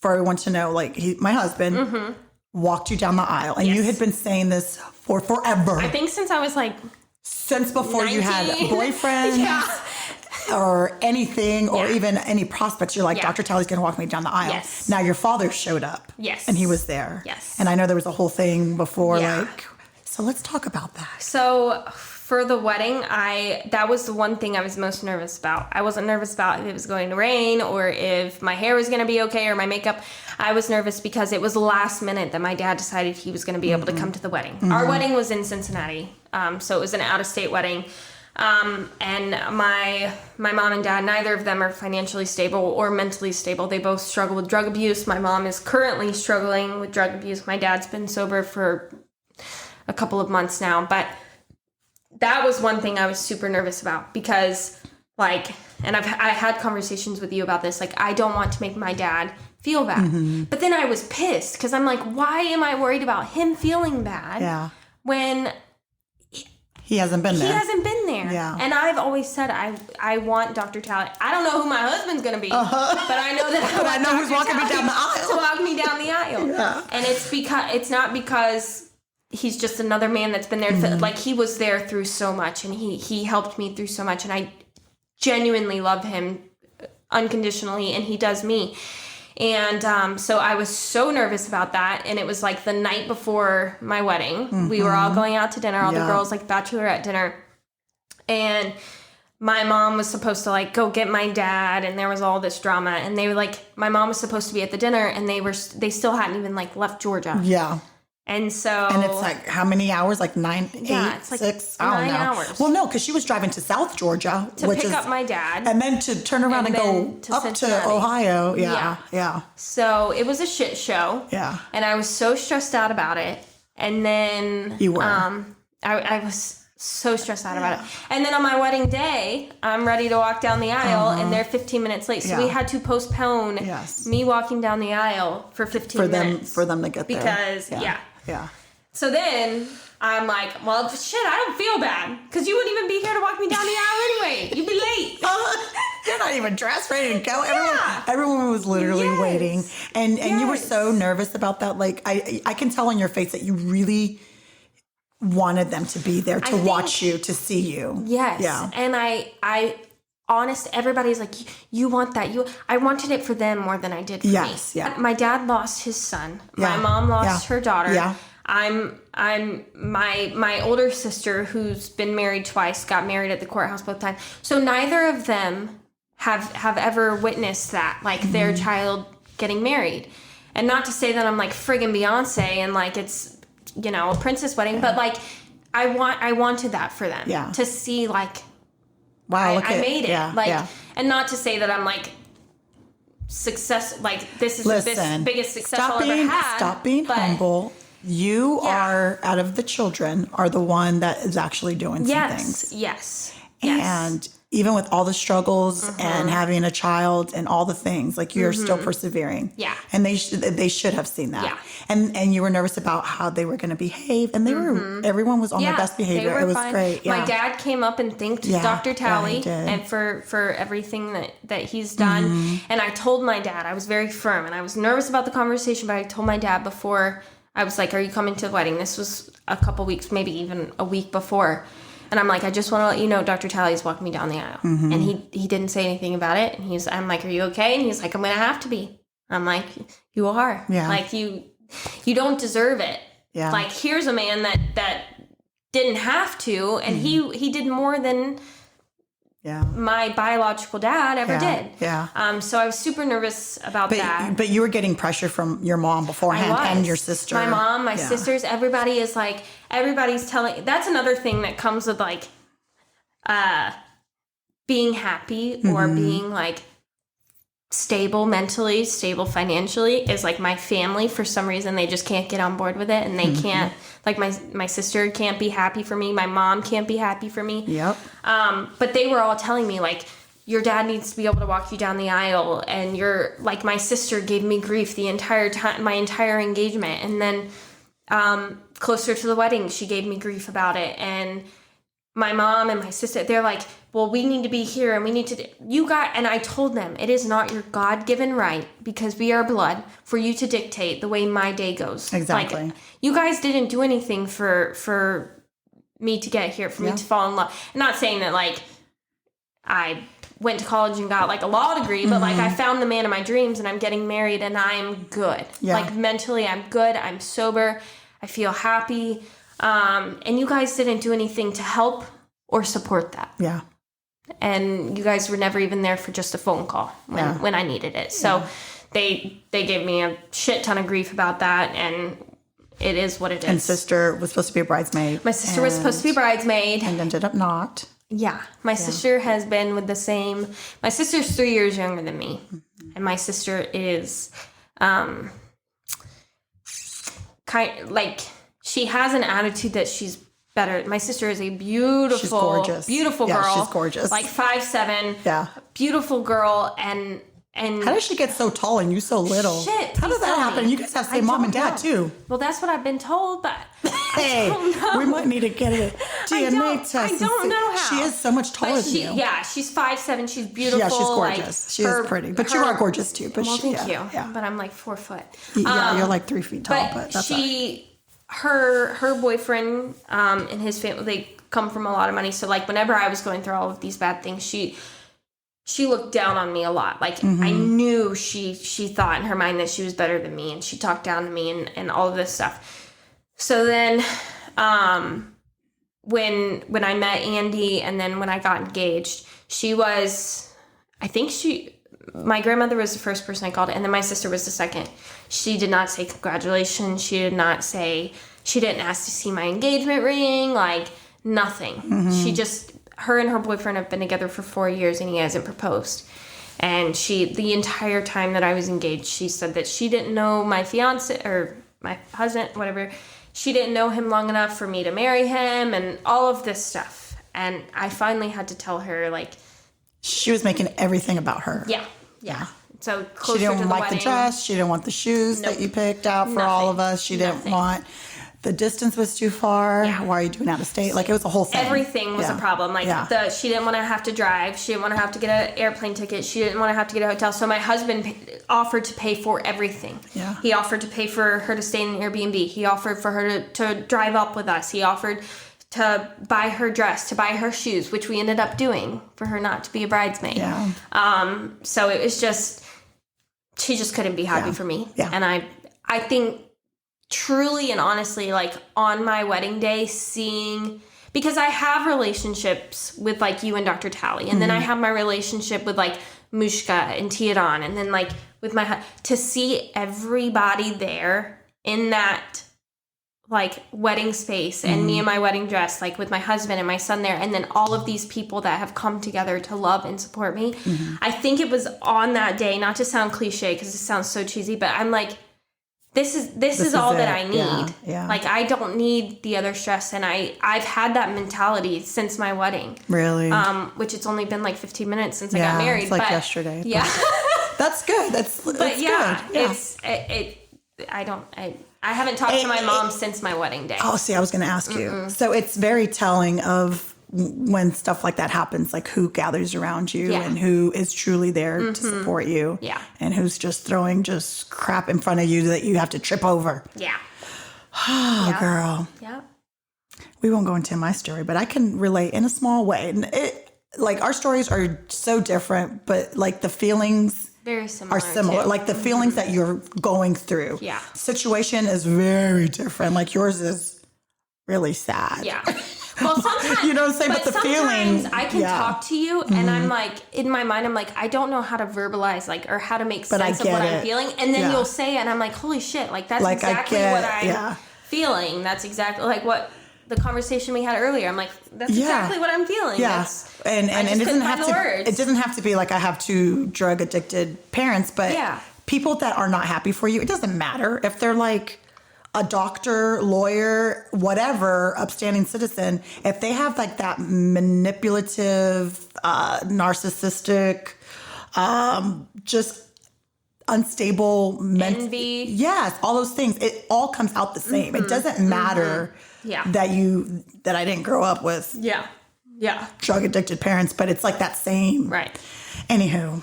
for everyone to know, like my husband walked you down the aisle, and you had been saying this for forever. I think since I was like, since before 19. You had boyfriends or anything, or even any prospects, you're like, Dr. Talley's going to walk me down the aisle. Yes. Now your father showed up. Yes. And he was there. Yes. And I know there was a whole thing before, so let's talk about that. So for the wedding, that was the one thing I was most nervous about. I wasn't nervous about if it was going to rain or if my hair was going to be okay or my makeup. I was nervous because it was last minute that my dad decided he was going to be able to come to the wedding. Our wedding was in Cincinnati, so it was an out-of-state wedding. And my mom and dad, neither of them are financially stable or mentally stable. They both struggle with drug abuse. My mom is currently struggling with drug abuse. My dad's been sober for a couple of months now, but that was one thing I was super nervous about, because like, and I had conversations with you about this, like, I don't want to make my dad feel bad. But then I was pissed, because I'm like, why am I worried about him feeling bad when he hasn't been there? He hasn't been there. Yeah. And I've always said I want Dr. Talley. I don't know who my husband's going to be, but I know that I know who's walking me down the aisle. To walk me down the aisle. Yeah. And it's not because he's just another man that's been there. Like, he was there through so much, and he helped me through so much, and I genuinely love him unconditionally, and he does me. And so I was so nervous about that, and it was like the night before my wedding. We were all going out to dinner, all the girls, like bachelorette dinner, and my mom was supposed to like go get my dad, and there was all this drama, and they were like, my mom was supposed to be at the dinner, and they still hadn't even like left Georgia. Yeah. And so... And it's like, how many hours? Like 9, 8, it's like 6? I don't know. 9 hours. Well, no, because she was driving to South Georgia. To pick up my dad. And then to turn around and go up Cincinnati. to Ohio. Yeah. So it was a shit show. Yeah. And I was so stressed out about it. And then... You were. I was so stressed out about it. And then on my wedding day, I'm ready to walk down the aisle, and they're 15 minutes late. So we had to postpone me walking down the aisle for 15 minutes. For them to get there. Because, Yeah. So then I'm like, well, shit, I don't feel bad, because you wouldn't even be here to walk me down the aisle anyway. You'd be late. You're not even dressed, ready to go. Everyone was literally waiting. And you were so nervous about that. Like, I can tell on your face that you really wanted them to be there to watch you, to see you. Yes. Yeah. And everybody's like, you want that. I wanted it for them more than I did for me. Yeah. My dad lost his son. My mom lost her daughter. Yeah. I'm my older sister, who's been married twice, got married at the courthouse both times. So neither of them have ever witnessed that, like their child getting married. And not to say that I'm like friggin' Beyonce and like it's, a princess wedding, but like I wanted that for them to see, like, wow, I made it. And not to say that I'm like success, like this is the biggest success I'll ever had. Stop being humble. You are, out of the children, are the one that is actually doing some things. Yes. And even with all the struggles and having a child and all the things, like, you're still persevering. Yeah. And they should have seen that. Yeah. And you were nervous about how they were going to behave, and they were. Everyone was on their best behavior. It was great. Yeah. My dad came up and thanked Dr. Talley and for everything that he's done. And I told my dad, I was very firm, and I was nervous about the conversation, but I told my dad before, I was like, are you coming to the wedding? This was a couple weeks, maybe even a week before. And I'm like, I just want to let you know Dr. Talley's walking me down the aisle. And he didn't say anything about it. And I'm like, are you okay? And he's like, I'm going to have to be. I'm like, you are. Yeah. Like, you don't deserve it. Yeah. Like, here's a man that didn't have to, and he did more than my biological dad ever did. Yeah. So I was super nervous about that. But you were getting pressure from your mom beforehand and your sister. My mom, my sisters, everybody is like, everybody's telling. That's another thing that comes with like being happy or being like stable mentally, stable financially, is like my family, for some reason, they just can't get on board with it, and they can't, like my sister can't be happy for me, my mom can't be happy for me. Yep. But they were all telling me, like, your dad needs to be able to walk you down the aisle, and you're, like, my sister gave me grief the entire time, my entire engagement, and then closer to the wedding, she gave me grief about it, and my mom and my sister, they're like, well, we need to be here, and we need to, and I told them, it is not your God-given right, because we are blood, for you to dictate the way my day goes. Exactly. Like, you guys didn't do anything for me to get here, for me to fall in love. I'm not saying that, like, I went to college and got, like, a law degree, but, like, I found the man of my dreams, and I'm getting married, and I'm good. Yeah. Like, mentally, I'm good, I'm sober, I feel happy. And you guys didn't do anything to help or support that. Yeah. And you guys were never even there for just a phone call when I needed it. So they gave me a shit ton of grief about that, and it is what it is. And sister was supposed to be a bridesmaid. My sister was supposed to be a bridesmaid. And ended up not. Yeah. My sister has been with the same... My sister's 3 years younger than me. And my sister is she has an attitude that she's better. My sister is a beautiful, she's gorgeous. Beautiful girl. Yeah, she's gorgeous. Like 5'7". Yeah. Beautiful girl. And how does she get so tall and you so little? Shit. How does that happen? You guys have the same mom and dad too. Well, that's what I've been told, but hey, I don't know. We might need to get a DNA test. I don't know how. She is so much taller than you. Yeah, she's 5'7". She's beautiful. Yeah, she's gorgeous. She is pretty. But you are gorgeous too. But thank you. Yeah. But I'm like 4 foot. Yeah, you're like 3 feet tall. But that's her boyfriend and his family, they come from a lot of money. So, like, whenever I was going through all of these bad things, she looked down on me a lot. Like, I knew she thought in her mind that she was better than me, and she talked down to me and all of this stuff. So then when I met Andy, and then when I got engaged, my grandmother was the first person I called, and then my sister was the second. She did not say congratulations. She didn't ask to see my engagement ring, like, nothing. She just, her and her boyfriend have been together for 4 years, and he hasn't proposed. And the entire time that I was engaged, she said that she didn't know my fiance, or my husband, whatever. She didn't know him long enough for me to marry him, and all of this stuff. And I finally had to tell her, like, she was making everything about her. Yeah. So closer she didn't to the like wedding. the dress. She didn't want the shoes that you picked out for all of us. She didn't want... The distance was too far. Yeah. Why are you doing out of state? Like, it was a whole thing. Everything was a problem. Like, she didn't want to have to drive. She didn't want to have to get an airplane ticket. She didn't want to have to get a hotel. So my husband offered to pay for everything. Yeah. He offered to pay for her to stay in an Airbnb. He offered for her to drive up with us. He offered to buy her dress, to buy her shoes, which we ended up doing for her not to be a bridesmaid. Yeah. So it was just, she just couldn't be happy for me. Yeah. And I think truly and honestly, like, on my wedding day, because I have relationships with, like, you and Dr. Talley, and then I have my relationship with, like, Mushka and Tiadan, and then, like, with to see everybody there in that, like, wedding space, and me in my wedding dress, like, with my husband and my son there, and then all of these people that have come together to love and support me. I think it was on that day, not to sound cliche, because it sounds so cheesy, but I'm like, this is all that I need. Yeah. Like, I don't need the other stress, and I've had that mentality since my wedding. Really? Which it's only been like 15 minutes since I got married. It's like yesterday. Yeah. That's good. That's good. I haven't talked to my mom since my wedding day. Oh, see, I was going to ask you. So it's very telling of when stuff like that happens, like who gathers around you and who is truly there to support you. Yeah. And who's just throwing just crap in front of you that you have to trip over. Yeah. Oh, girl. Yeah. We won't go into my story, but I can relate in a small way. And like, our stories are so different, but like the feelings very similar. Are similar. Too. Like the feelings that you're going through. Yeah. Situation is very different. Like yours is really sad. Yeah. Well, sometimes, you know what I'm saying? But the sometimes feeling, I can talk to you and I'm like, in my mind, I'm like, I don't know how to verbalize, like, or how to make sense of what I'm feeling. And then you'll say it and I'm like, holy shit, like, that's exactly what I'm feeling. That's exactly like what the conversation we had earlier. I'm like, that's exactly what I'm feeling. Yeah. And it doesn't have to, words. it doesn't have to be like I have two drug addicted parents, but people that are not happy for you, it doesn't matter if they're like a doctor, lawyer, whatever, upstanding citizen, if they have like that manipulative, narcissistic, just unstable envy. Yes, all those things. It all comes out the same. It doesn't matter that I didn't grow up with drug addicted parents, but it's like that same. Right. Anywho,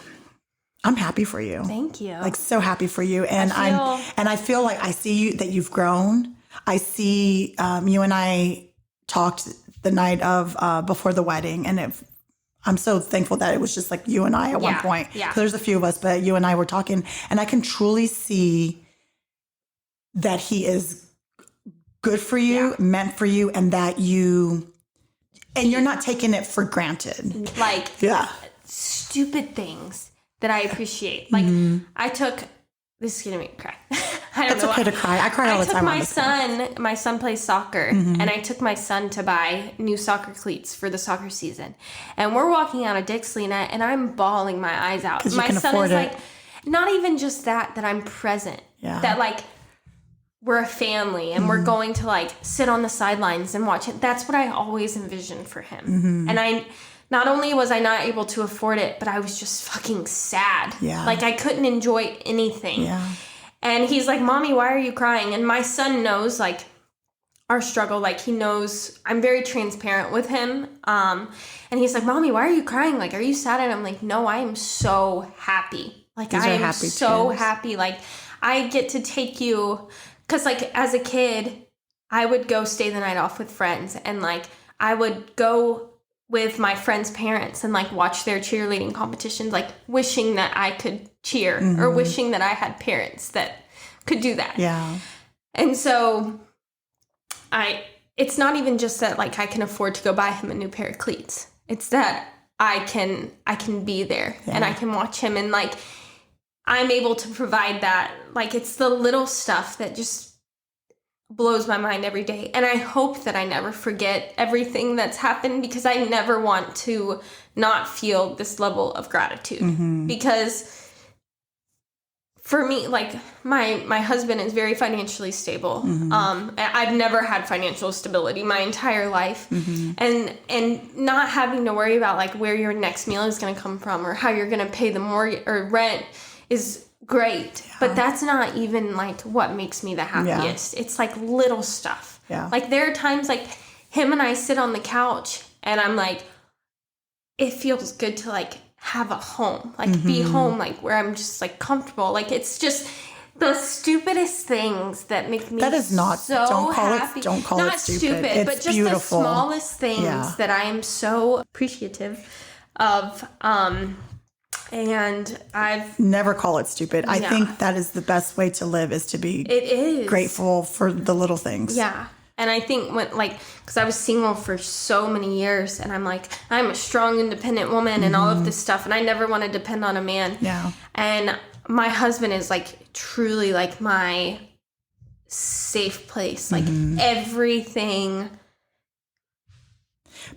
I'm happy for you. Thank you. Like so happy for you. And I feel like I see you that you've grown. I see you and I talked the night of before the wedding, and I'm so thankful that it was just like you and I at one point. Yeah. There's a few of us, but you and I were talking, and I can truly see that he is good for you, meant for you, and that you're not taking it for granted. Like stupid things that I appreciate. Like this is gonna make me cry. I don't know. It's okay to cry. I cry all the time. My son plays soccer, and I took my son to buy new soccer cleats for the soccer season. And we're walking out of Dixlina, and I'm bawling my eyes out. My son is like, not even just that I'm present. Yeah. That like we're a family, and we're going to like sit on the sidelines and watch it. That's what I always envisioned for him. And not only was I not able to afford it, but I was just fucking sad. Yeah. Like I couldn't enjoy anything. Yeah. And he's like, Mommy, why are you crying? And my son knows like our struggle. Like he knows I'm very transparent with him. And he's like, Mommy, why are you crying? Like, are you sad? And I'm like, no, I am so happy. Like I am so happy. Like I get to take you, because like as a kid, I would go stay the night off with friends, and like I would go with my friends' parents and like watch their cheerleading competitions, like wishing that I could cheer or wishing that I had parents that could do that. Yeah. And so it's not even just that like I can afford to go buy him a new pair of cleats. It's that I can be there and I can watch him, and like I'm able to provide that. Like it's the little stuff that just blows my mind every day. And I hope that I never forget everything that's happened, because I never want to not feel this level of gratitude. Because for me, like my husband is very financially stable. I've never had financial stability my entire life. And not having to worry about like where your next meal is going to come from or how you're going to pay the mortgage or rent is great, but that's not even like what makes me the happiest. It's like little stuff. Like there are times like him and I sit on the couch and I'm like, it feels good to like have a home, like be home, like where I'm just like comfortable. Like it's just the stupidest things that make me don't call it stupid. It's but just beautiful. The smallest things that I am so appreciative of. And I've never call it stupid. I think that is the best way to live, is to be grateful for the little things. Yeah. And I think when like, because I was single for so many years, and I'm like, I'm a strong, independent woman and all of this stuff, and I never want to depend on a man. Yeah. And my husband is like truly like my safe place. Like everything.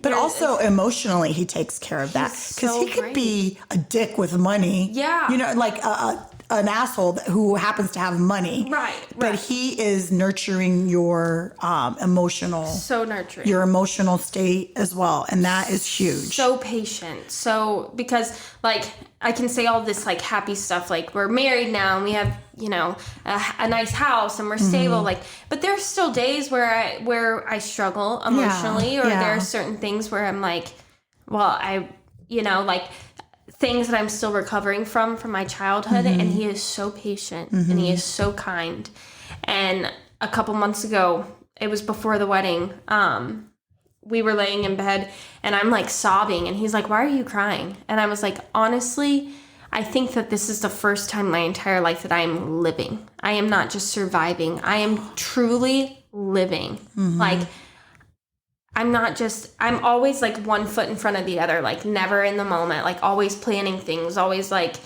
But also emotionally, he takes care of that, because he could be a dick with money. Yeah. You know, like an asshole who happens to have money. Right. But he is nurturing your emotional. So nurturing. Your emotional state as well. And that is huge. So patient. So, because like I can say all this like happy stuff, like we're married now and we have, you know, a nice house and we're stable, like, but there's still days where I struggle emotionally, or there are certain things where I'm like, well, you know, like things that I'm still recovering from my childhood, and he is so patient and he is so kind. And a couple months ago, it was before the wedding, we were laying in bed and I'm like sobbing, and he's like, why are you crying? And I was like, honestly, I think that this is the first time in my entire life that I am living. I am not just surviving. I am truly living. Like, I'm always like one foot in front of the other, like never in the moment, like always planning things, always like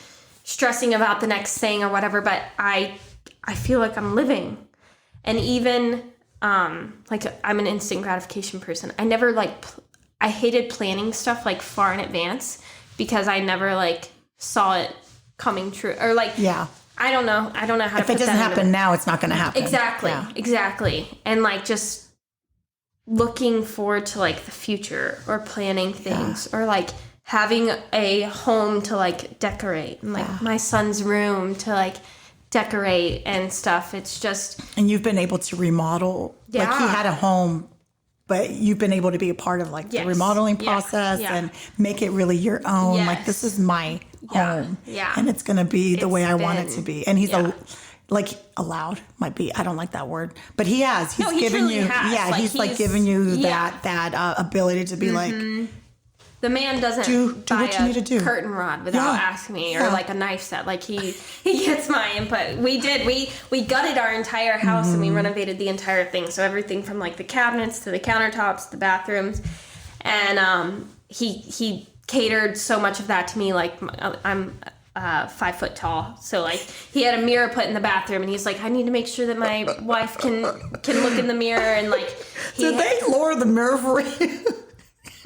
stressing about the next thing or whatever. But I feel like I'm living. And even, like I'm an instant gratification person. I never I hated planning stuff like far in advance because I never like saw it coming true or like, I don't know how to put that. If it doesn't happen now, it's not going to happen. Exactly. And like just looking forward to like the future or planning things or like having a home to like decorate and like my son's room to like decorate and stuff. It's just. And you've been able to remodel. Like he had a home, but you've been able to be a part of like the remodeling process and make it really your own. Like this is my home. And it's going to be the way I want it to be. And he's allowed might be. I don't like that word, but he has. He's given you. Yeah, like, he's giving you that ability to be like. The man doesn't do what you need to do. Curtain rod without asking me or like a knife set. Like he gets my input. We gutted our entire house and we renovated the entire thing. So everything from like the cabinets to the countertops, the bathrooms, and he catered so much of that to me. Like I'm 5 foot tall, so like he had a mirror put in the bathroom, and he's like, I need to make sure that my wife can look in the mirror, and like. Did they lower the mirror for you?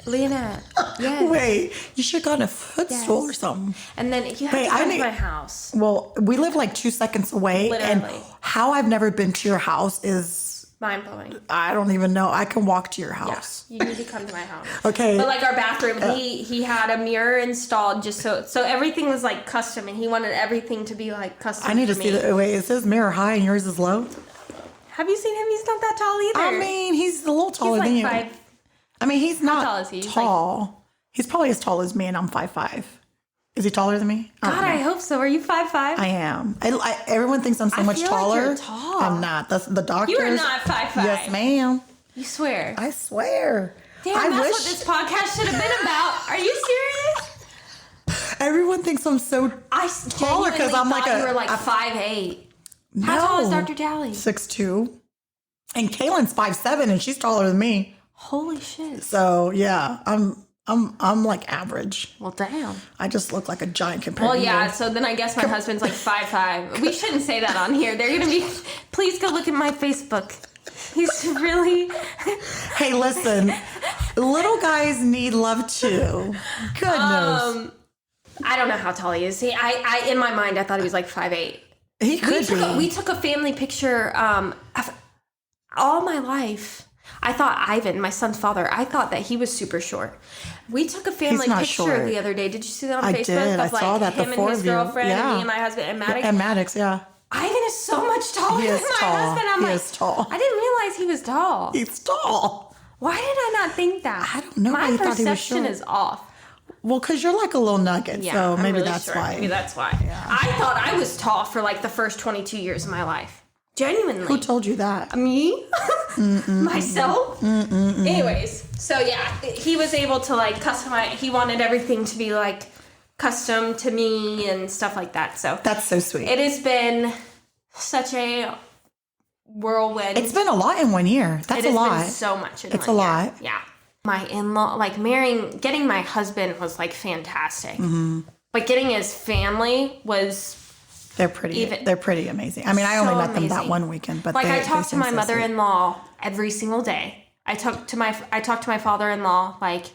Leanette, yes. Wait, you should have gotten a footstool or something. And then you have to come to my house. Well, we live like 2 seconds away. Literally. And how I've never been to your house is... mind-blowing. I don't even know. I can walk to your house. Yeah, you need to come to my house. Okay. But like our bathroom, he had a mirror installed just so everything was like custom, and he wanted everything to be like custom. I need to see the... Wait, is his mirror high and yours is low? Have you seen him? He's not that tall either. I mean, he's a little taller than you. He's like 5... I mean, he's not tall is he? Tall. He's probably as tall as me, and I'm 5'5". Is he taller than me? God, I hope so. Are you 5'5"? I am. Everyone thinks I'm so much taller. Like you're tall. I'm not. That's the doctors. You are not 5'5". Yes, ma'am. You swear? I swear. Damn, that's what this podcast should have been about. Are you serious? Everyone thinks I'm so taller because I'm like you were like 5'8". How tall is Dr. Talley? 6'2". And Kaylin's 5'7", and she's taller than me. Holy shit. So yeah, I'm like average. Well, damn. I just look like a giant compared to you. So then I guess my husband's like 5'5". We shouldn't say that on here. They're going to be... Please go look at my Facebook. He's really... Hey, listen. Little guys need love too. Goodness. I don't know how tall he is. I in my mind, I thought he was like 5'8". He could be. We took a family picture all my life. I thought Ivan, my son's father, I thought that he was super short. We took a family picture the other day. Did you see that on Facebook? Did. I saw that. Him and his girlfriend and me and my husband and Maddox. And Maddox, yeah. Ivan is so much taller than my husband. He is tall. I didn't realize he was tall. He's tall. Why did I not think that? I don't know. My perception is off. Well, because you're like a little nugget, so maybe that's why. Maybe that's why. Yeah. I thought I was tall for like the first 22 years of my life. Genuinely. Who told you that? Me? Myself? Anyways, so yeah, he was able to like customize. He wanted everything to be like custom to me and stuff like that. So that's so sweet. It has been such a whirlwind. It's been a lot in 1 year. That's a lot. It's been so much in 1 year. It's a lot. Yeah. My in-law, like getting my husband was like fantastic. But getting his family was... They're pretty amazing. I mean, I only met them that one weekend, but I talked to my mother-in-law every single day. I talked to my father-in-law. Like,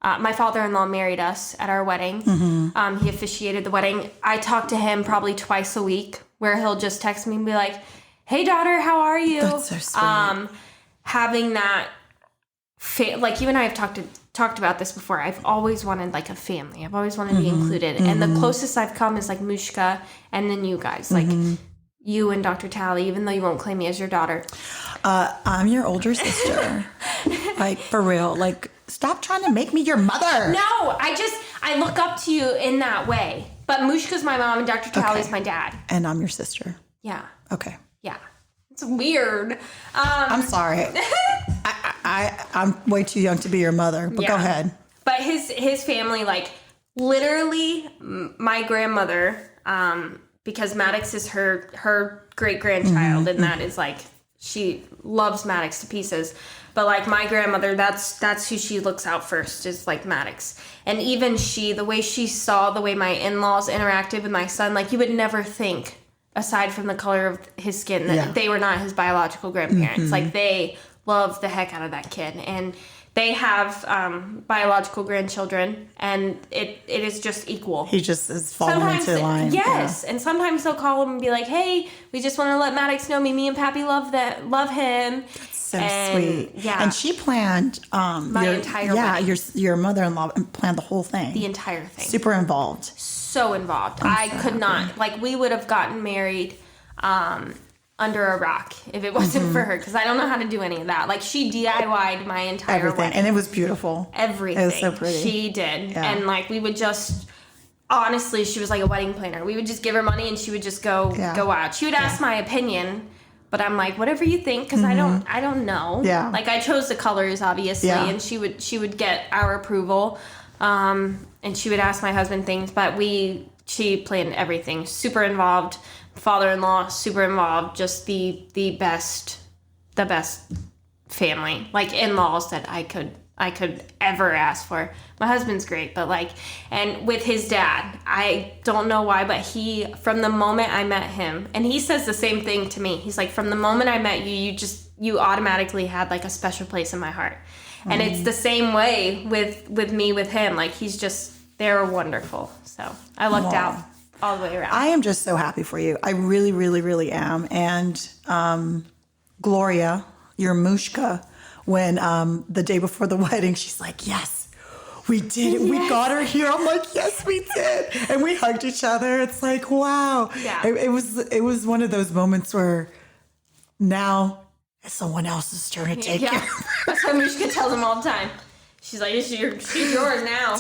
my father-in-law married us at our wedding. He officiated the wedding. I talk to him probably twice a week, where he'll just text me and be like, "Hey, daughter, how are you?" That's so sweet. Having that, like you and I have talked about this before. I've always wanted like a family. I've always wanted to be included. And the closest I've come is like Mushka and then you guys. Like you and Dr. Talley, even though you won't claim me as your daughter. I'm your older sister. Like, for real. Like, stop trying to make me your mother. No, I look up to you in that way. But Mushka's my mom and Dr. Talley's my dad. And I'm your sister. Yeah. Okay. Yeah. It's weird. I'm sorry. I'm way too young to be your mother, but go ahead. But his family, like, literally my grandmother, because Maddox is her great grandchild, and that is like, she loves Maddox to pieces. But like my grandmother, that's who she looks out first, is like Maddox. And even the way she saw the way my in-laws interacted with my son, like you would never think, aside from the color of his skin, that they were not his biological grandparents. Like they love the heck out of that kid. And they have biological grandchildren, and it is just equal. He just is falling into line. Yes, and sometimes they'll call him and be like, "Hey, we just want to let Maddox know me and Pappy love him." That's so sweet. Yeah, and she planned my entire wedding. your mother-in-law planned the whole thing. The entire thing. Super involved. So involved. I could not. Like we would have gotten married. Under a rock if it wasn't for her, because I don't know how to do any of that. Like she DIY'd my entire everything, wedding. And it was beautiful. Everything. It was so pretty. She did, and like we would just, honestly, she was like a wedding planner. We would just give her money, and she would just go out. She would ask my opinion, but I'm like, whatever you think, because I don't know. Yeah. Like I chose the colors, obviously, and she would get our approval, and she would ask my husband things, but she planned everything. Super involved. Father-in-law, super involved, just the best family, like in-laws that I could ever ask for. My husband's great, but like, and with his dad, I don't know why, but from the moment I met him, and he says the same thing to me. He's like, from the moment I met you, you automatically had like a special place in my heart. And it's the same way with me, with him. Like they're wonderful. So I lucked out all the way around. I am just so happy for you. I really, really, really am. And Gloria, your Mushka, when the day before the wedding, she's like, yes, we did it. Yes. We got her here. I'm like, yes, we did. And we hugged each other. It's like, wow. Yeah. It was one of those moments where now it's someone else's turn to take care of her. That's what Mushka tells him all the time. She's like, she's yours now.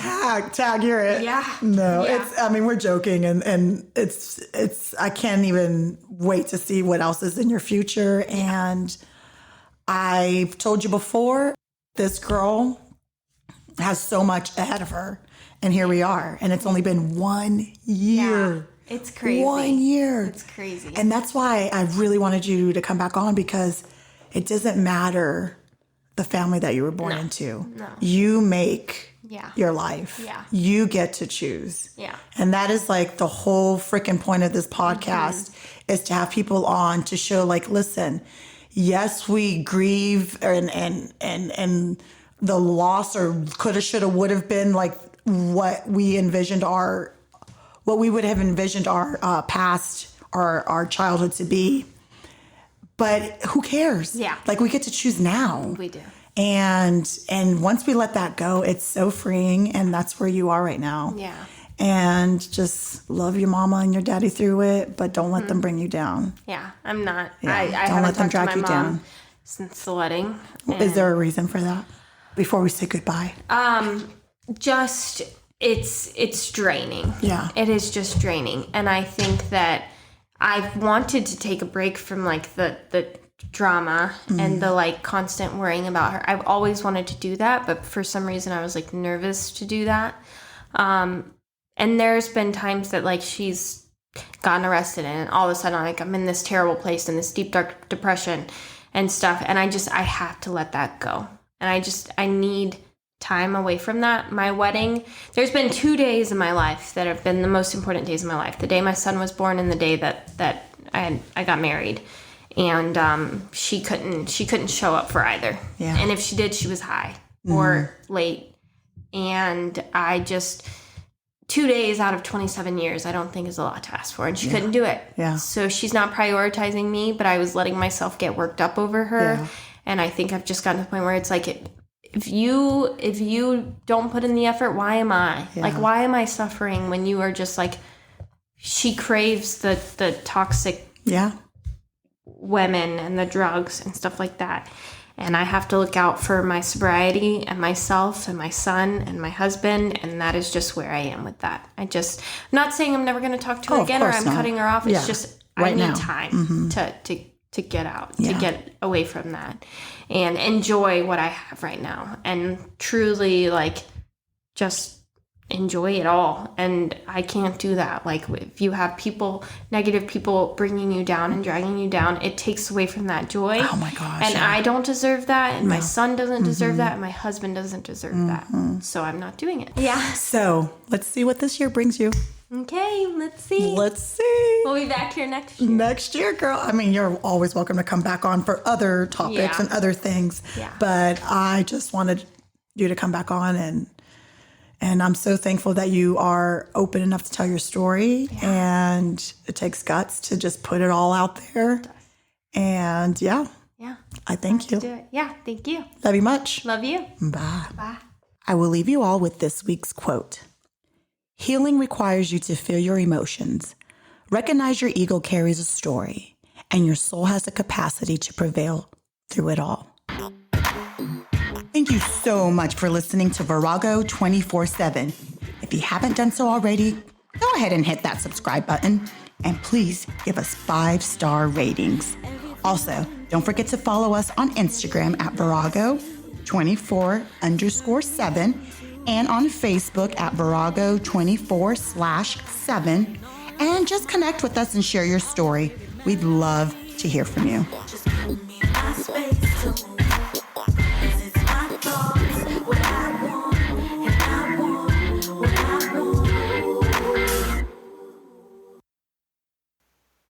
Tag, you're it. Yeah. No, yeah. we're joking, and it's, I can't even wait to see what else is in your future. And I've told you before, this girl has so much ahead of her, and here we are. And it's only been 1 year. Yeah. It's crazy. 1 year. It's crazy. And that's why I really wanted you to come back on, because it doesn't matter the family that you were born into. No. You make Yeah. your life. Yeah. You get to choose. Yeah. And that is like the whole freaking point of this podcast is to have people on to show like, listen, yes, we grieve and the loss or coulda, shoulda, would have been like what we envisioned what we would have envisioned our past or our childhood to be. But who cares? Yeah. Like we get to choose now. We do. And once we let that go, it's so freeing, and that's where you are right now. Yeah. And just love your mama and your daddy through it, but don't let them bring you down. Yeah, I'm not. Yeah. I Don't haven't let them talked to drag my you mom down. since the wedding. Is there a reason for that? Before we say goodbye. Just it's draining. Yeah. It is just draining. And I think that I've wanted to take a break from like the drama and the like constant worrying about her. I've always wanted to do that, but for some reason I was like nervous to do that. And there's been times that like she's gotten arrested and all of a sudden like I'm in this terrible place in this deep dark depression and stuff, and I have to let that go. And I need time away from that. My wedding, there's been 2 days in my life that have been the most important days of my life. The day my son was born and the day that I got married. And she couldn't show up for either. Yeah. And if she did, she was high or late. And 2 days out of 27 years, I don't think is a lot to ask for. And she couldn't do it. Yeah. So she's not prioritizing me, but I was letting myself get worked up over her. Yeah. And I think I've just gotten to the point where it's like, if you don't put in the effort, why am I? Yeah. Like, why am I suffering when you are just like, she craves the toxic women and the drugs and stuff like that. And I have to look out for my sobriety and myself and my son and my husband. And that is just where I am with that. I'm not saying I'm never going to talk to her again or I'm cutting her off. It's just, right I need now. time to get out, to get away from that and enjoy what I have right now. And truly like just enjoy it all. And I can't do that. Like, if you have negative people bringing you down and dragging you down, it takes away from that joy. Oh my gosh. And I don't deserve that. And my son doesn't deserve that. And my husband doesn't deserve that. So I'm not doing it. Yeah. So let's see what this year brings you. Okay, let's see. We'll be back here next year. Next year, girl. I mean, you're always welcome to come back on for other topics and other things. Yeah. But I just wanted you to come back on, and I'm so thankful that you are open enough to tell your story. Yeah. And it takes guts to just put it all out there. And I thank you. Do it. Yeah, thank you. Love you much. Love you. Bye. Bye. I will leave you all with this week's quote. Healing requires you to feel your emotions. Recognize your ego carries a story, and your soul has the capacity to prevail through it all. Thank you so much for listening to Virago 24/7. If you haven't done so already, go ahead and hit that subscribe button, and please give us 5-star ratings. Also, don't forget to follow us on Instagram at Virago 24_7 and on Facebook at Virago 24/7. And just connect with us and share your story. We'd love to hear from you.